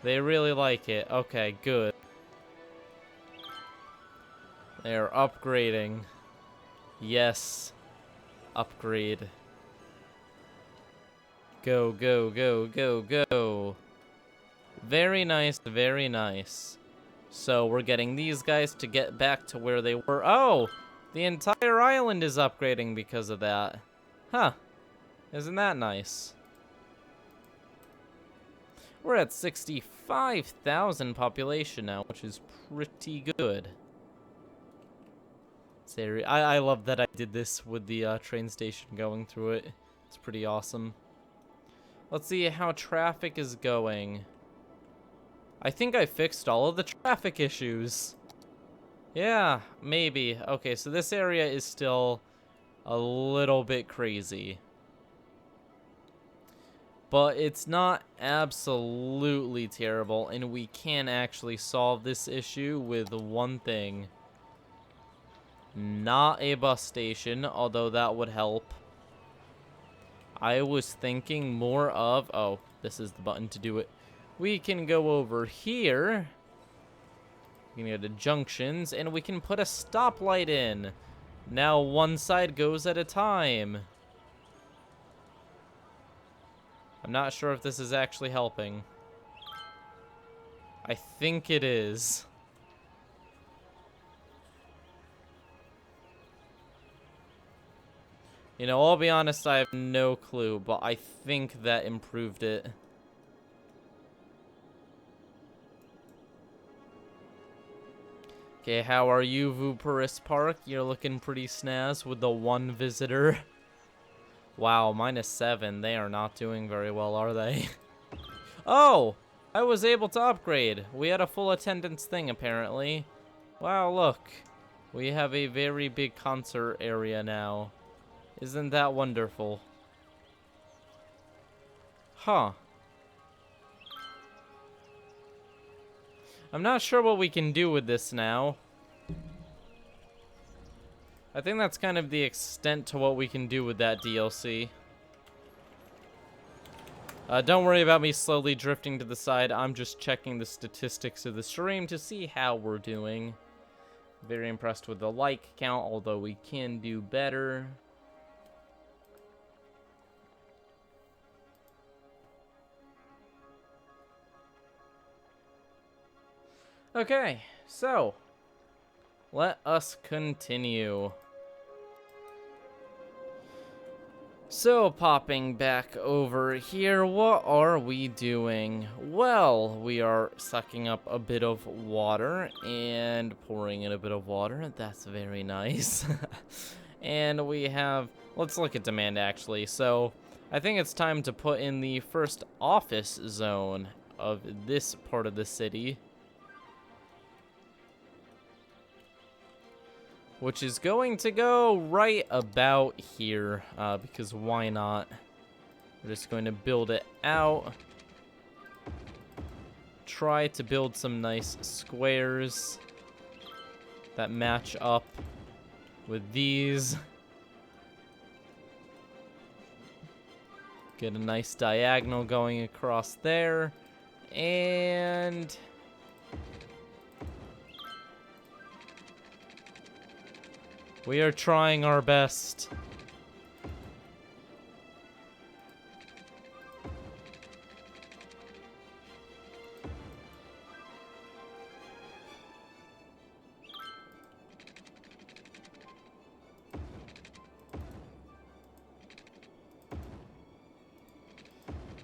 They really like it. Okay, good. They're upgrading. Yes. Upgrade. Go, go, go, go, go. Very nice, very nice. So we're getting these guys to get back to where they were. Oh! The entire island is upgrading because of that. Huh. Isn't that nice? We're at 65,000 population now, which is pretty good. I love that I did this with the train station going through it. It's pretty awesome. Let's see how traffic is going. I think I fixed all of the traffic issues. Yeah, maybe. Okay, so this area is still a little bit crazy. But it's not absolutely terrible, and we can actually solve this issue with one thing. Not a bus station, although that would help. I was thinking more of... Oh, this is the button to do it. We can go over here. We can go to junctions, and we can put a stoplight in. Now one side goes at a time. I'm not sure if this is actually helping. I think it is. You know, I'll be honest, I have no clue, but I think that improved it. Okay, how are you, Vooperis Park? You're looking pretty snaz with the one visitor. Wow, -7. They are not doing very well, are they? Oh! I was able to upgrade. We had a full attendance thing, apparently. Wow, look. We have a very big concert area now. Isn't that wonderful? Huh. I'm not sure what we can do with this now. I think that's kind of the extent to what we can do with that DLC. Don't worry about me slowly drifting to the side. I'm just checking the statistics of the stream to see how we're doing. Very impressed with the like count, although we can do better. Okay, so let us continue. So, popping back over here, what are we doing? Well, we are sucking up a bit of water and pouring in a bit of water. That's very nice. And we have, let's look at demand actually. So, I think it's time to put in the first office zone of this part of the city, which is going to go right about here, because why not? We're just going to build it out. Try to build some nice squares that match up with these. Get a nice diagonal going across there. And... we are trying our best.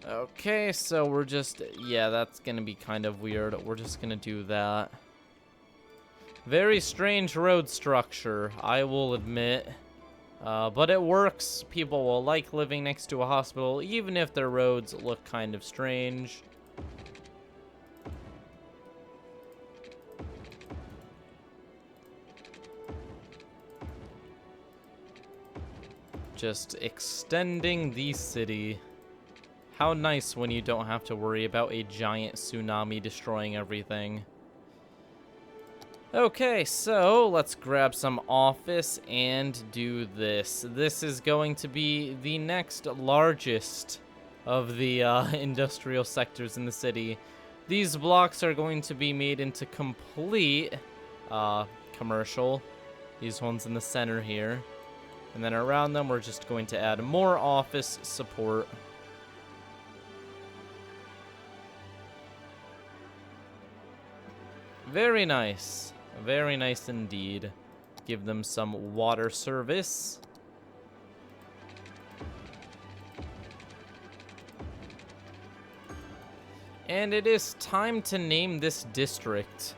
Okay, so we're just, yeah, that's gonna be kind of weird. We're just gonna do that. Very strange road structure, I will admit. But it works. People will like living next to a hospital, even if their roads look kind of strange. Just extending the city. How nice when you don't have to worry about a giant tsunami destroying everything. Okay, so let's grab some office and do this. This is going to be the next largest of the industrial sectors in the city. These blocks are going to be made into complete commercial. These ones in the center here. And then around them, we're just going to add more office support. Very nice. Very nice indeed. Give them some water service. And it is time to name this district.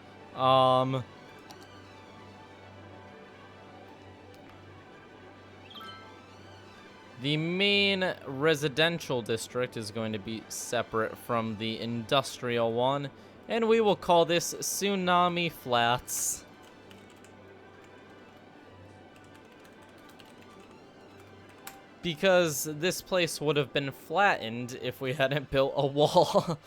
The main residential district is going to be separate from the industrial one, and we will call this Tsunami Flats. Because this place would have been flattened if we hadn't built a wall.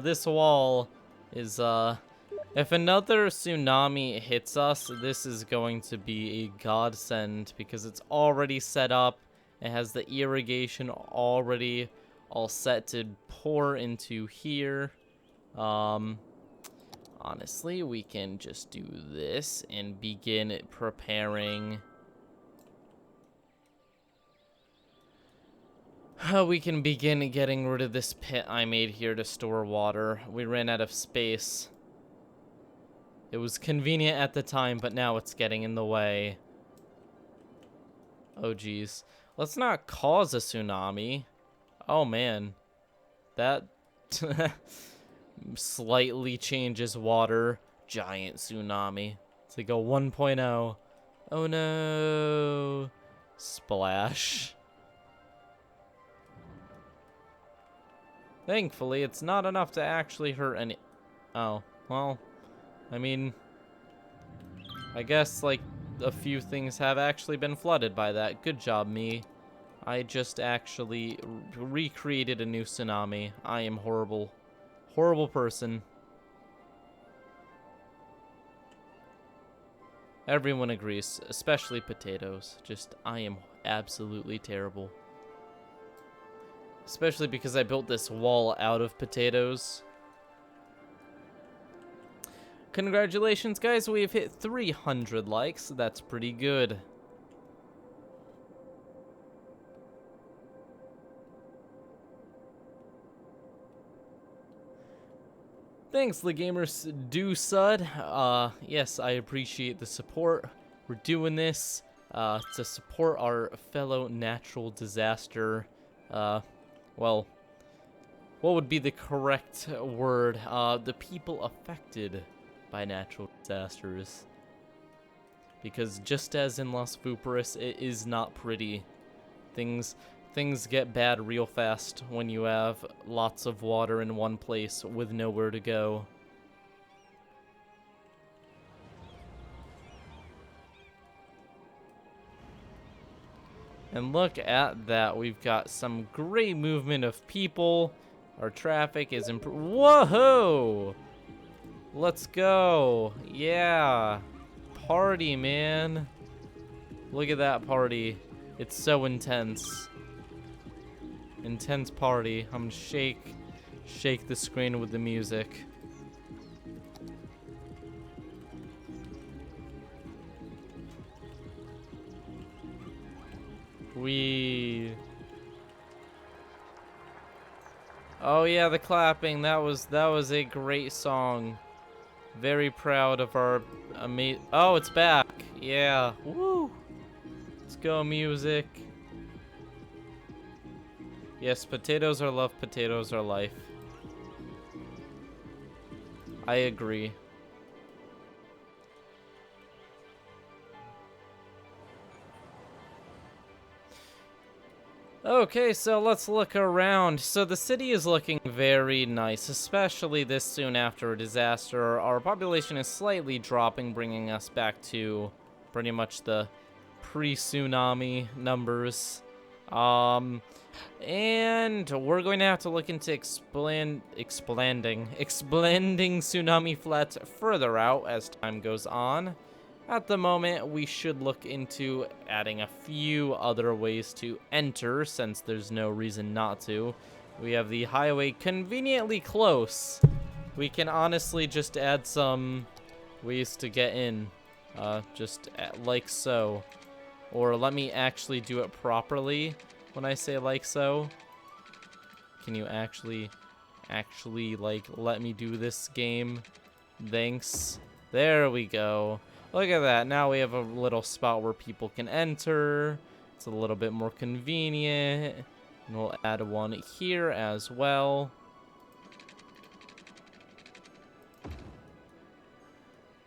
This wall is, if another tsunami hits us, this is going to be a godsend because it's already set up. It has the irrigation already all set to pour into here. Honestly, we can just do this and begin preparing. We can begin getting rid of this pit I made here to store water. We ran out of space. It was convenient at the time, but now it's getting in the way. Oh, geez. Let's not cause a tsunami. Oh, man. That slightly changes water. Giant tsunami. It's like a 1.0. Oh, no. Splash. Thankfully, it's not enough to actually hurt any... Oh, well, I mean, I guess, like, a few things have actually been flooded by that. Good job, me. I just actually recreated a new tsunami. I am horrible. Horrible person. Everyone agrees, especially potatoes. Just, I am absolutely terrible. Especially because I built this wall out of potatoes. Congratulations, guys. We've hit 300 likes. That's pretty good. Thanks, the gamers do sud. Yes, I appreciate the support. We're doing this to support our fellow natural disaster. Well, what would be the correct word? The people affected by natural disasters. Because just as in Las Vooperis, it is not pretty. Things get bad real fast when you have lots of water in one place with nowhere to go. And look at that, we've got some great movement of people. Our traffic is whoa! Let's go. Yeah. Party, man. Look at that party. It's so intense. Intense party. I'm gonna shake the screen with the music. Oh yeah, the clapping. That was a great song. Very proud of our Oh, it's back. Yeah. Woo. Let's go, music. Yes, potatoes are love, potatoes are life. I agree. Okay, so let's look around. So the city is looking very nice, especially this soon after a disaster. Our population is slightly dropping, bringing us back to pretty much the pre-tsunami numbers. And we're going to have to look into expanding tsunami flats further out as time goes on. At the moment, we should look into adding a few other ways to enter, since there's no reason not to. We have the highway conveniently close. We can honestly just add some ways to get in, like so. Or let me actually do it properly when I say like so. Can you actually, like, let me do this game? Thanks. There we go. Look at that. Now we have a little spot where people can enter. It's a little bit more convenient. And we'll add one here as well.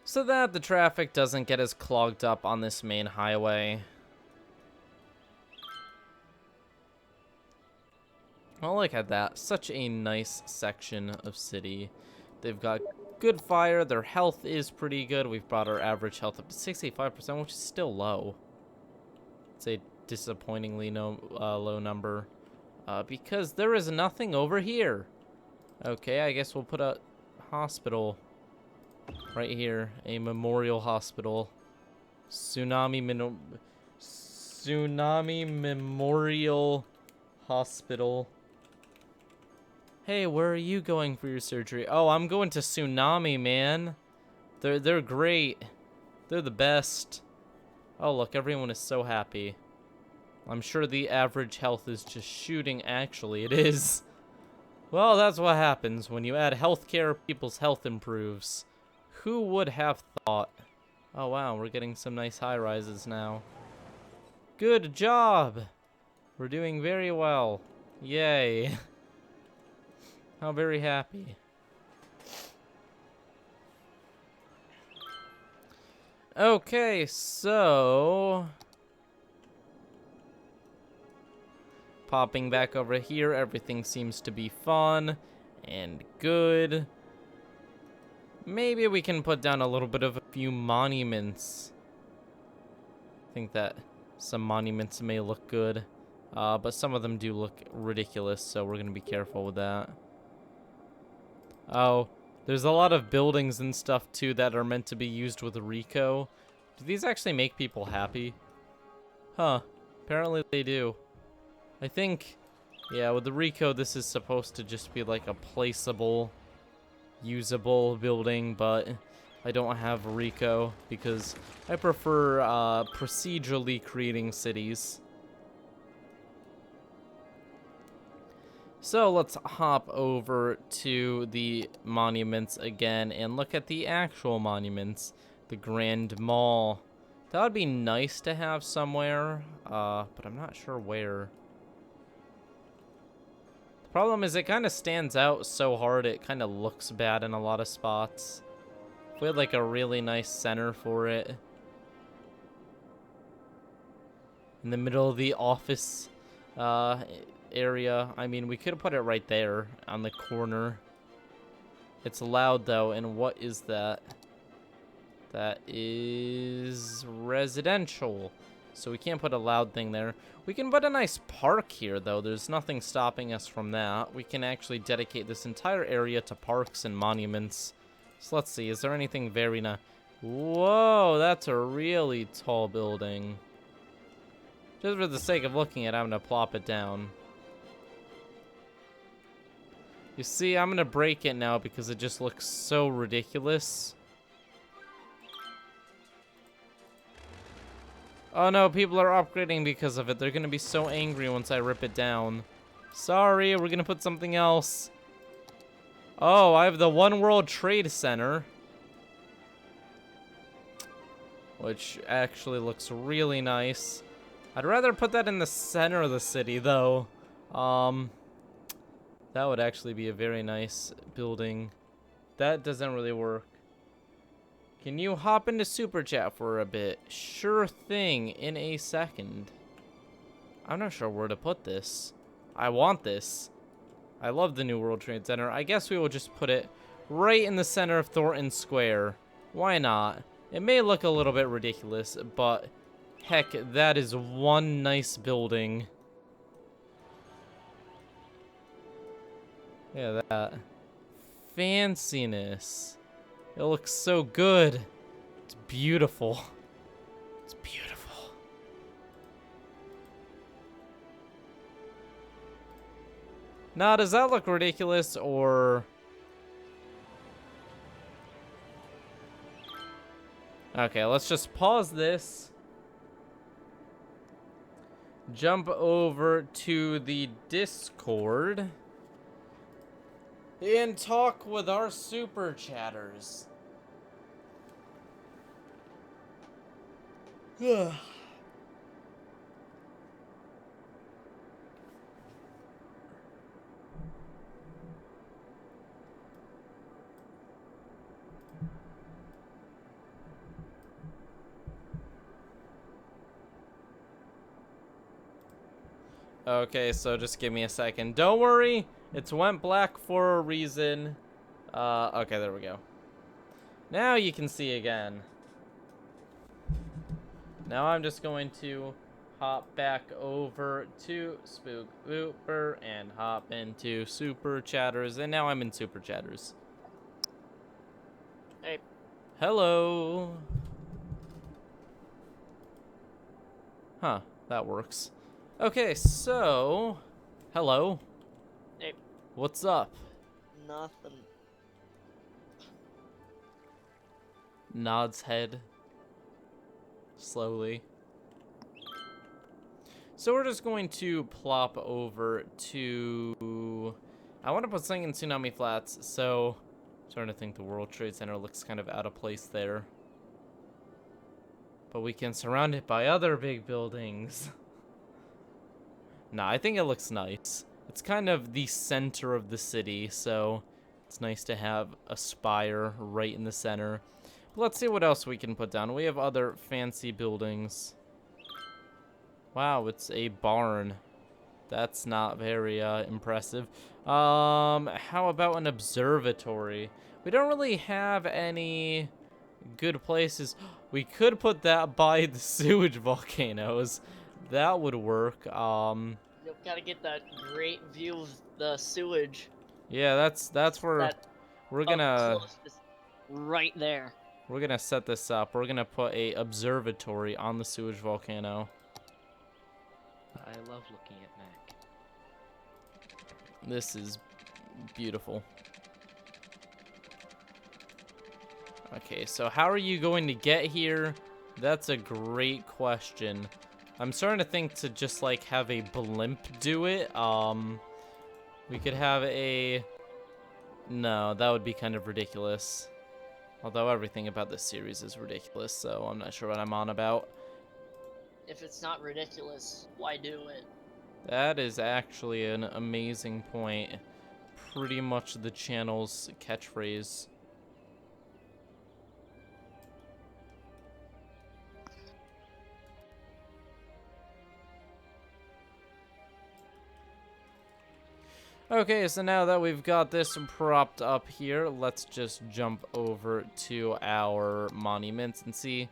So that the traffic doesn't get as clogged up on this main highway. Oh, look at that. Such a nice section of city. They've got good fire. Their health is pretty good. We've brought our average health up to 65%, which is still low. It's a disappointingly low number. Because there is nothing over here. Okay, I guess we'll put a hospital right here. A memorial hospital. Tsunami Memorial Hospital. Hey, where are you going for your surgery? Oh, I'm going to Tsunami, man. They're great. They're the best. Oh, look, everyone is so happy. I'm sure the average health is just shooting. Actually, it is. Well, that's what happens when you add healthcare. People's health improves. Who would have thought? Oh, wow, we're getting some nice high-rises now. Good job. We're doing very well. Yay. How very happy. Okay, so popping back over here, everything seems to be fun and good. Maybe we can put down a little bit of a few monuments. I think that some monuments may look good, but some of them do look ridiculous, so we're going to be careful with that. Oh, there's a lot of buildings and stuff, too, that are meant to be used with Rico. Do these actually make people happy? Huh. Apparently they do. I think, yeah, with the Rico, this is supposed to just be like a placeable, usable building, but I don't have Rico because I prefer procedurally creating cities. So let's hop over to the monuments again and look at the actual monuments. The Grand Mall. That would be nice to have somewhere, but I'm not sure where. The problem is it kind of stands out so hard it kind of looks bad in a lot of spots. If we had like a really nice center for it. In the middle of the office area. I mean, we could put it right there on the corner. It's loud though, and what is that? That is residential. So we can't put a loud thing there. We can put a nice park here though. There's nothing stopping us from that. We can actually dedicate this entire area to parks and monuments. So let's see, is there anything very nice? Whoa, that's a really tall building. Just for the sake of looking at it, I'm gonna plop it down. You see, I'm gonna break it now because it just looks so ridiculous. Oh no, people are upgrading because of it. They're gonna be so angry once I rip it down. Sorry, we're gonna put something else. Oh, I have the One World Trade Center. Which actually looks really nice. I'd rather put that in the center of the city, though. That would actually be a very nice building. That doesn't really work. Can you hop into Super Chat for a bit? Sure thing, in a second. I'm not sure where to put this. I want this. I love the New World Trade Center. I guess we will just put it right in the center of Thornton Square. Why not? It may look a little bit ridiculous, but Heck, that is one nice building. Yeah, that fanciness. It looks so good. It's beautiful. It's beautiful. Now, does that look ridiculous or... Okay, let's just pause this. Jump over to the Discord. And talk with our super chatters. Okay, so just give me a second. Don't worry, it's went black for a reason. Okay, there we go. Now you can see again. Now I'm just going to hop back over to Spook Vooper and hop into Super Chatters, and now I'm in Super Chatters. Hey. Hello. Huh, that works. Okay, so, hello. Hey. What's up? Nothing. Nods head. Slowly. So we're just going to plop over to... I want to put something in Tsunami Flats, so... I'm starting to think the World Trade Center looks kind of out of place there. But we can surround it by other big buildings. Nah, I think it looks nice. It's kind of the center of the city, so it's nice to have a spire right in the center. But let's see what else we can put down. We have other fancy buildings. Wow, it's a barn. That's not very impressive. How about an observatory? We don't really have any good places. We could put that by the sewage volcanoes. That would work. You've got to get that great view of the sewage. Yeah, that's where we're gonna right there. we're gonna set this up. We're gonna put a observatory on the sewage volcano. I love looking at Mac. This is beautiful. Okay, so how are you going to get here? That's a great question. I'm starting to think to just like have a blimp do it. We could have a... No, that would be kind of ridiculous. Although everything about this series is ridiculous, so I'm not sure what I'm on about. If it's not ridiculous, why do it? That is actually an amazing point. Pretty much the channel's catchphrase. Okay, so now that we've got this propped up here, let's just jump over to our monuments and see.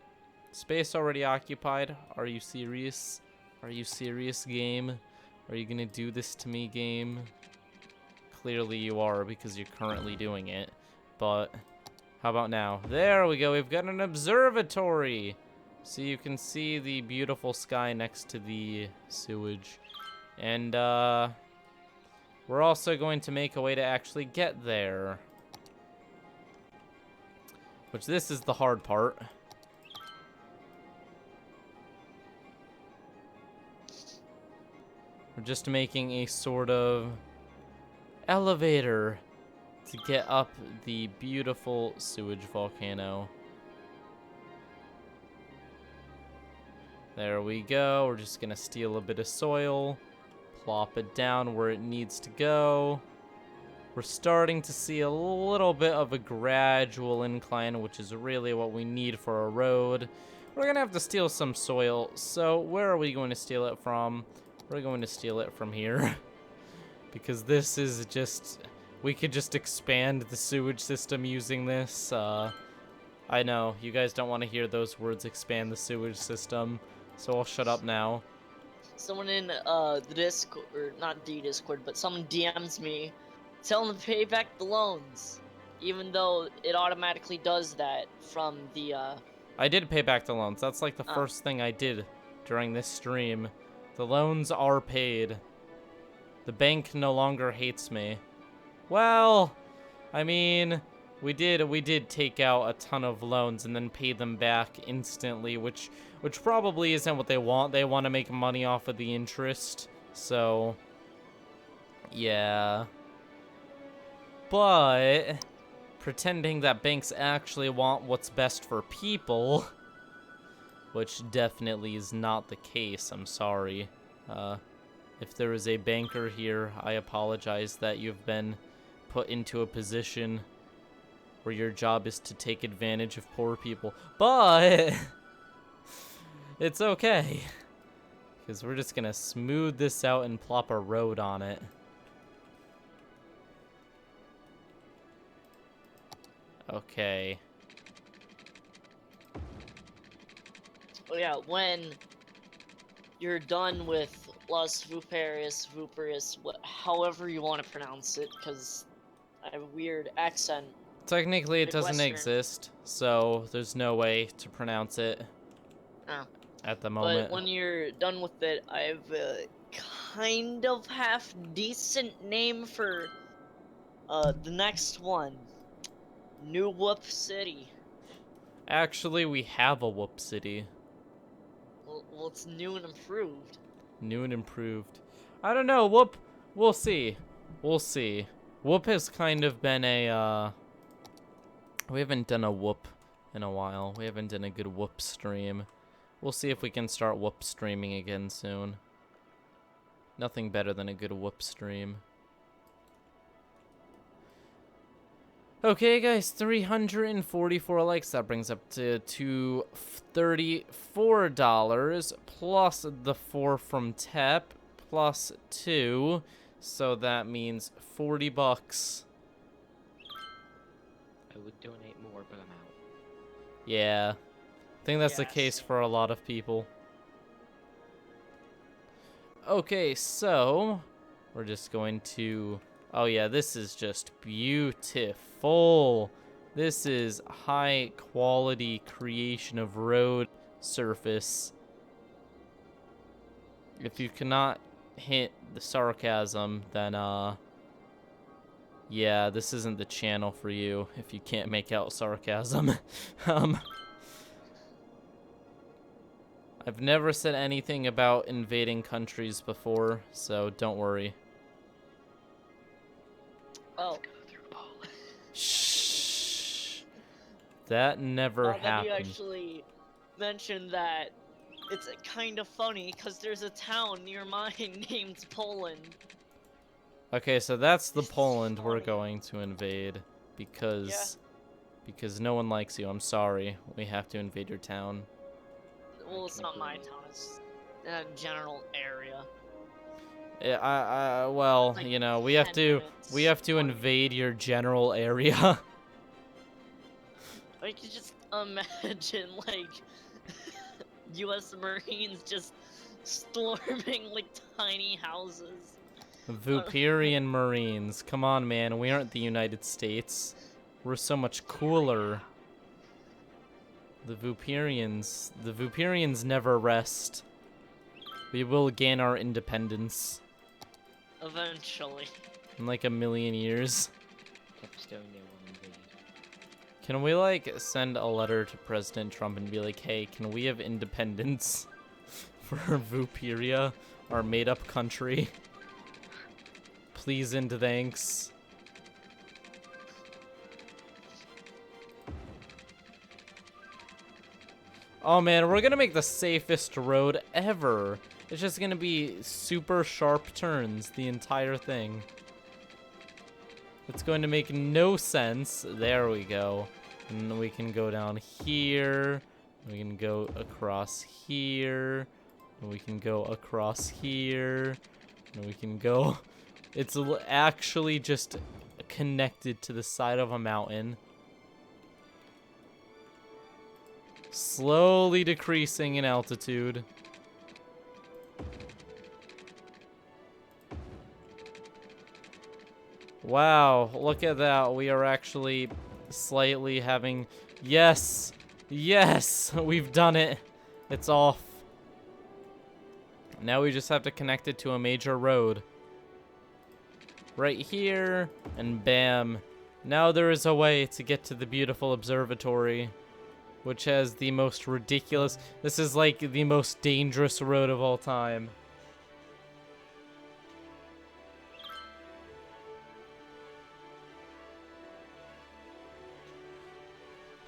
Space already occupied. Are you serious? Are you serious, game? Are you gonna do this to me, game? Clearly you are, because you're currently doing it. But how about now? There we go. We've got an observatory. So you can see the beautiful sky next to the sewage. And we're also going to make a way to actually get there. Which this is the hard part. We're just making a sort of elevator to get up the beautiful sewage volcano. There we go. We're just gonna steal a bit of soil, plop it down where it needs to go. We're starting to see a little bit of a gradual incline, which is really what we need for a road. We're gonna have to steal some soil. So where are we going to steal it from? We're going to steal it from here. Because this is just... We could just expand the sewage system using this. I know, you guys don't want to hear those words, expand the sewage system. so I'll shut up now. Someone in the Discord, or not the Discord, but someone DMs me, tell them to pay back the loans, even though it automatically does that from the I did pay back the loans. That's like the first thing I did during this stream. The loans are paid. The bank no longer hates me. Well, I mean, we did take out a ton of loans and then pay them back instantly, which probably isn't what they want. They want to make money off of the interest. So, yeah. But pretending that banks actually want what's best for people, which definitely is not the case. I'm sorry. If there is a banker here, I apologize that you've been put into a position where your job is to take advantage of poor people. But it's okay, because we're just gonna smooth this out and plop a road on it. Okay. Oh yeah, when you're done with Las Vooperis, however you want to pronounce it, because I have a weird accent. Technically, it doesn't Midwestern. exist, so there's no way to pronounce it at the moment. But when you're done with it, I have a kind of half decent name for the next one. New Whoop City. Actually, we have a Whoop City. Well, it's new and improved. New and improved. I don't know, Whoop. We'll see. We'll see. Whoop has kind of been a, we haven't done a Whoop in a while. We haven't done a good Whoop stream. We'll see if we can start Whoop streaming again soon. Nothing better than a good Whoop stream. Okay, guys, 344 likes. That brings up to $34 plus the 4 from Tep plus 2. So that means $40. I would donate more, but I'm out. Yeah. I think that's the case Yes. for a lot of people. Okay, so we're just going to... Oh yeah, this is just beautiful. This is high quality creation of road surface. If you cannot hit the sarcasm, then yeah, this isn't the channel for you if you can't make out sarcasm. I've never said anything about invading countries before, so don't worry. Oh. Shh. That never That happened. you actually mentioned that, it's kind of funny because there's a town near mine named Poland. Okay, so that's the This is Poland we're funny. going to invade because no one likes you. I'm sorry. We have to invade your town. Well, it's not my town. It's a general area. Yeah, well, Like you know, 10 we have to minutes, 20. invade your general area. I could just imagine, like, U.S. Marines just storming, like, tiny houses. Vooperian Marines. Come on, man. We aren't the United States. We're so much cooler. The Vooperians never rest. We will gain our independence Eventually. in like 1,000,000 years. Capstone, they will invade. Can we, like, send a letter to President Trump and be like, hey, can we have independence for Vooperia, our made-up country? Please and thanks. Oh man, we're gonna make the safest road ever. It's just gonna be super sharp turns the entire thing. It's going to make no sense. There we go. And we can go down here. We can go across here. And we can go across here. And we can go... It's actually just connected to the side of a mountain. Slowly decreasing in altitude. Wow, look at that. We are actually slightly having... Yes! Yes! We've done it. It's off. Now we just have to connect it to a major road. Right here, and bam. Now there is a way to get to the beautiful observatory, which has the most ridiculous... This is like the most dangerous road of all time.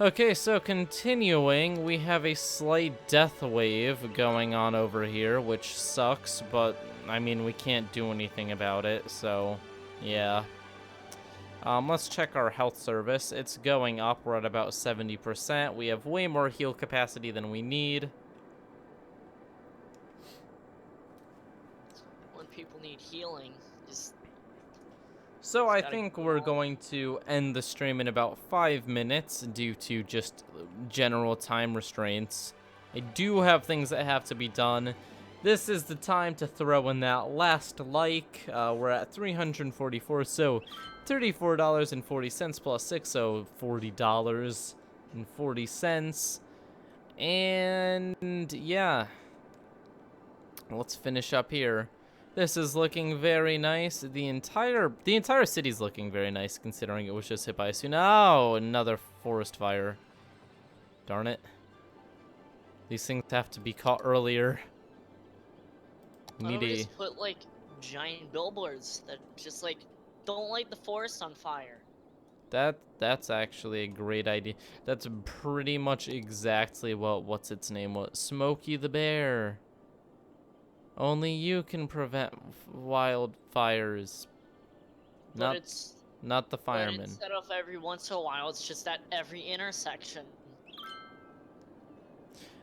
Okay, so continuing, we have a slight death wave going on over here, which sucks, but, I mean, we can't do anything about it, so, yeah. Let's check our health service. It's going up. We're at about 70%. We have way more heal capacity than we need. When people need healing, just... So I gotta think go we're on. going to end the stream in about 5 minutes due to just general time restraints. I do have things that have to be done. This is the time to throw in that last like. We're at 344, so $34.40 plus 6, so $40.40. And yeah, let's finish up here. This is looking very nice. The entire city's looking very nice considering it was just hit by a tsunami. Oh, another forest fire. Darn it. These things have to be caught earlier. Why don't we Needy. just put, like, giant billboards that just, like, don't light the forest on fire? That's actually a great idea. That's pretty much exactly what's its name was. Smokey the Bear. Only you can prevent wildfires. But it's... Not the But firemen. instead of every once in a while, it's just at every intersection.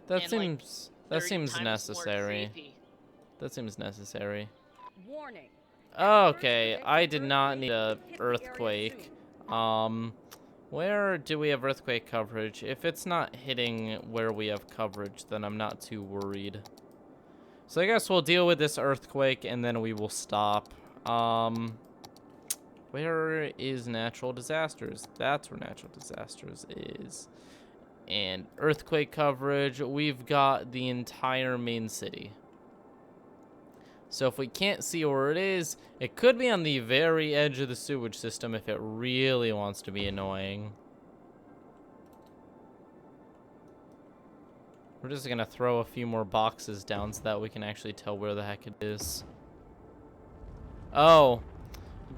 That and, like, seems 30 times more necessary. creepy. That seems necessary. Warning. Okay, I did not need a earthquake. Where do we have earthquake coverage? If it's not hitting where we have coverage, then I'm not too worried. So I guess we'll deal with this earthquake and then we will stop. Where is natural disasters? That's where natural disasters is. And earthquake coverage, we've got the entire main city. So if we can't see where it is, it could be on the very edge of the sewage system if it really wants to be annoying. We're just gonna throw a few more boxes down so that we can actually tell where the heck it is. Oh,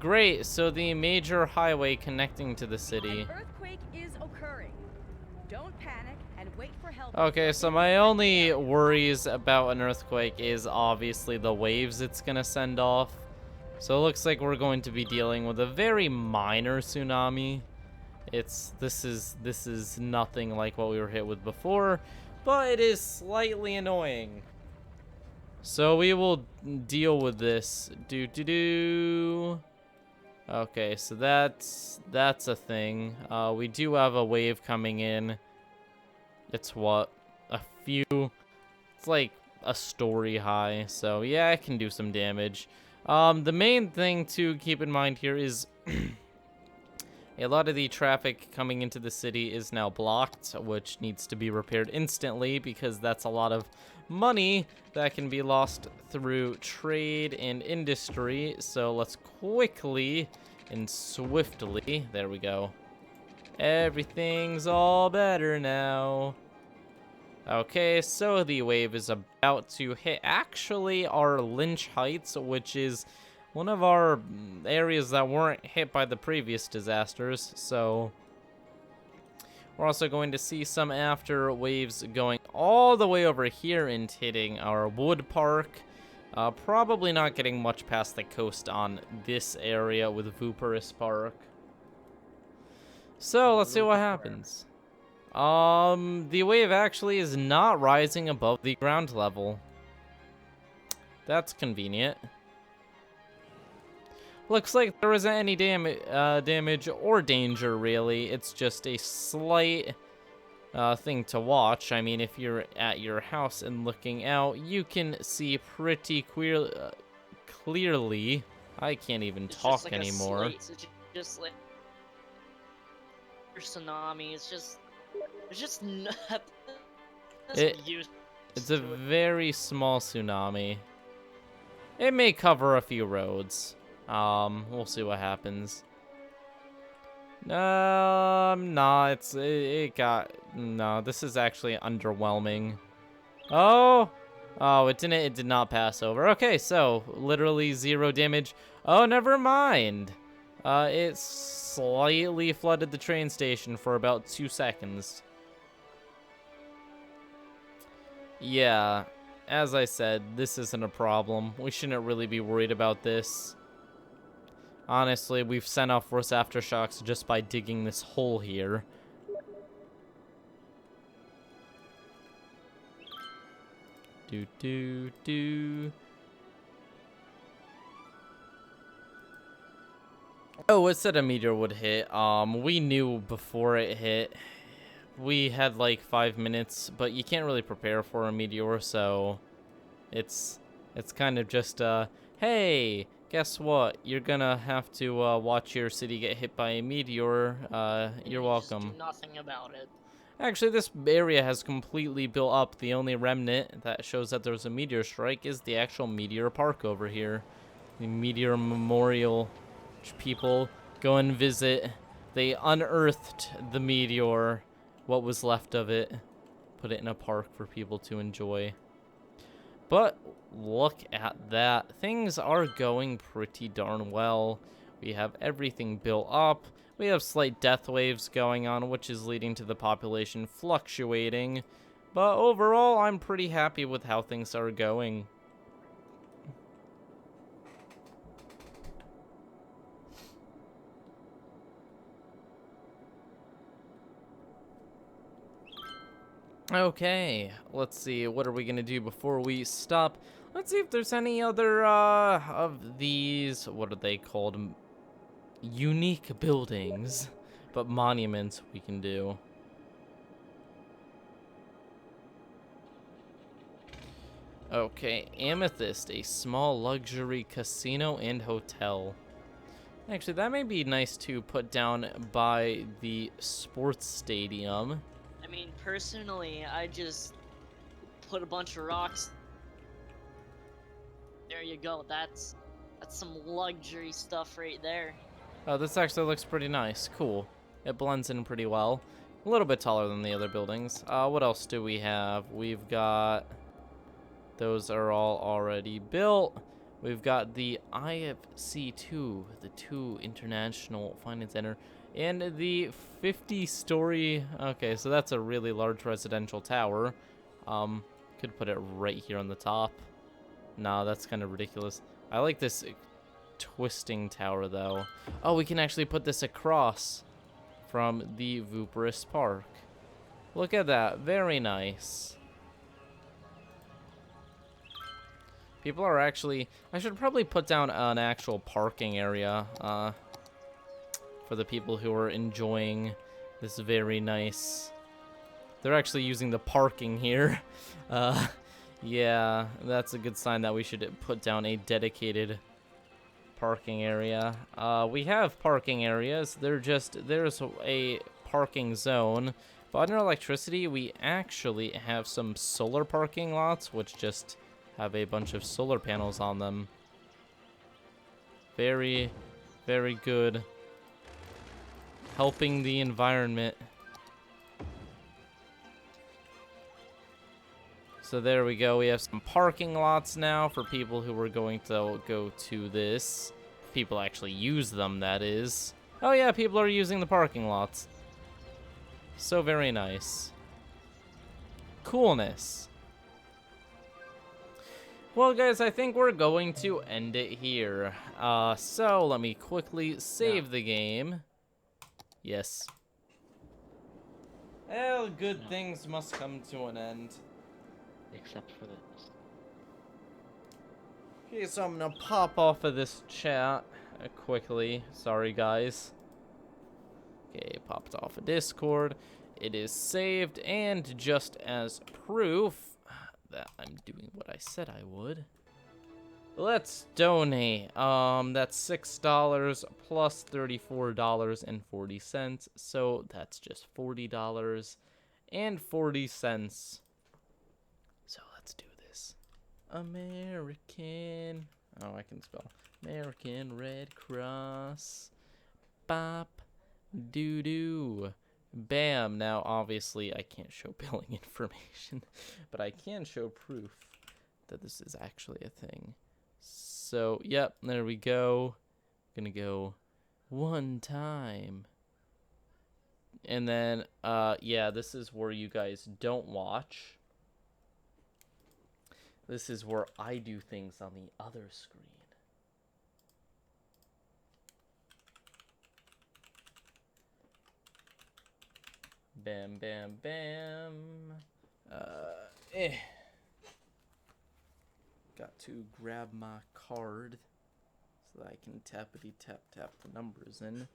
great. So the major highway connecting to the city. An earthquake is occurring. Don't panic and wait for help. Okay, so my only worries about an earthquake is obviously the waves it's gonna send off. So it looks like we're going to be dealing with a very minor tsunami. This is nothing like what we were hit with before, but it is slightly annoying. So we will deal with this. Okay, so that's a thing. We do have a wave coming in. It's what? It's like a story high. So yeah, it can do some damage. The main thing to keep in mind here is a lot of the traffic coming into the city is now blocked, which needs to be repaired instantly because that's a lot of money that can be lost through trade and industry. So let's quickly and swiftly, there we go. Everything's all better now. Okay, so the wave is about to hit actually our Lynch Heights, which is one of our areas that weren't hit by the previous disasters. So we're also going to see some after waves going all the way over here and hitting our wood park. Probably not getting much past the coast on this area with Vooperis Park. So let's see what happens. The wave actually is not rising above the ground level. That's convenient. Looks like there isn't any damage or danger, really. It's just a slight thing to watch. I mean, if you're at your house and looking out, you can see pretty clearly I can't even It's talk just like anymore. a slate. It's just like tsunami. It's just It, used it's a to it. very small tsunami. It may cover a few roads. We'll see what happens. No, it got, no, this is actually underwhelming. Oh, it did not pass over. Okay, so literally 0 damage. Oh, never mind. It slightly flooded the train station for about 2 seconds. Yeah, as I said, this isn't a problem. We shouldn't really be worried about this. Honestly, we've sent off worse aftershocks just by digging this hole here. Do. Oh, it said a meteor would hit. We knew before it hit. We had like 5 minutes, but you can't really prepare for a meteor, so it's kind of just hey, guess what? You're gonna have to watch your city get hit by a meteor. You're You just welcome. do nothing about it. Actually, this area has completely built up. The only remnant that shows that there's a meteor strike is the actual meteor park over here. The meteor memorial, which people go and visit. They unearthed the meteor, what was left of it, put it in a park for people to enjoy. But look at that. Things are going pretty darn well. We have everything built up. We have slight death waves going on, which is leading to the population fluctuating. But overall, I'm pretty happy with how things are going. Okay, let's see. What are we going to do before we stop? Let's see if there's any other of these, what are they called? Unique buildings, but monuments we can do. Okay, Amethyst, a small luxury casino and hotel. Actually, that may be nice to put down by the sports stadium. I mean, personally, I just put a bunch of rocks. There you go. That's some luxury stuff right there. Oh, this actually looks pretty nice. Cool. It blends in pretty well. A little bit taller than the other buildings. What else do we have? We've got... Those are all already built. We've got the IFC2, the 2 International Finance Center, and the 50-story... Okay, so that's a really large residential tower. Could put it right here on the top. Nah, that's kind of ridiculous. I like this twisting tower, though. Oh, we can actually put this across from the Vooperis Park. Look at that. Very nice. People are actually... I should probably put down an actual parking area for the people who are enjoying this very nice... They're actually using the parking here. Yeah, that's a good sign that we should put down a dedicated parking area. We have parking areas. There's a parking zone. But under electricity, we actually have some solar parking lots, which just have a bunch of solar panels on them. Very, very good. Helping the environment. So there we go. We have some parking lots now for people who are going to go to this. People actually use them, that is. Oh yeah, people are using the parking lots. So very nice. Coolness. Well, guys, I think we're going to end it here. So let me quickly save the game. Yes. Well, good things must come to an end. Except for this. Okay, so I'm gonna pop off of this chat quickly. Sorry, guys. Okay, popped off of Discord. It is saved, and just as proof that I'm doing what I said I would, Let's donate. That's $6 plus $34.40. So that's just $40.40. So let's do this. American. Oh, I can spell. American Red Cross. Bop. Doo doo. Bam. Now, obviously, I can't show billing information, but I can show proof that this is actually a thing. So, yep, there we go. Gonna go one time. And then, yeah, this is where you guys don't watch. This is where I do things on the other screen. Bam, bam, bam. Got to grab my card so that I can tappity tap tap the numbers in.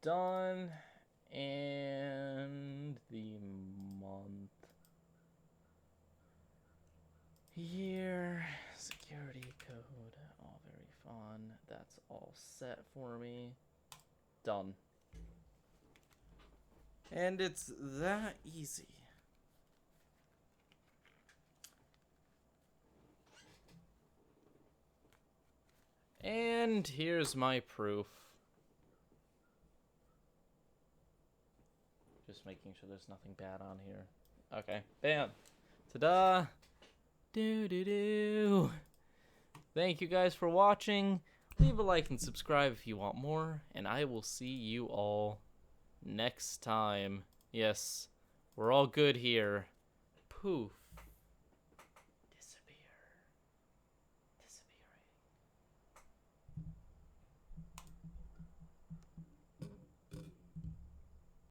Done. And the month, year, security code, all very fun. That's all set for me. Done. And it's that easy. And here's my proof. Just making sure there's nothing bad on here. Okay, bam. Ta-da! Doo-doo-doo. Thank you guys for watching. Leave a like and subscribe if you want more, and I will see you all next time. Yes, we're all good here. Poof.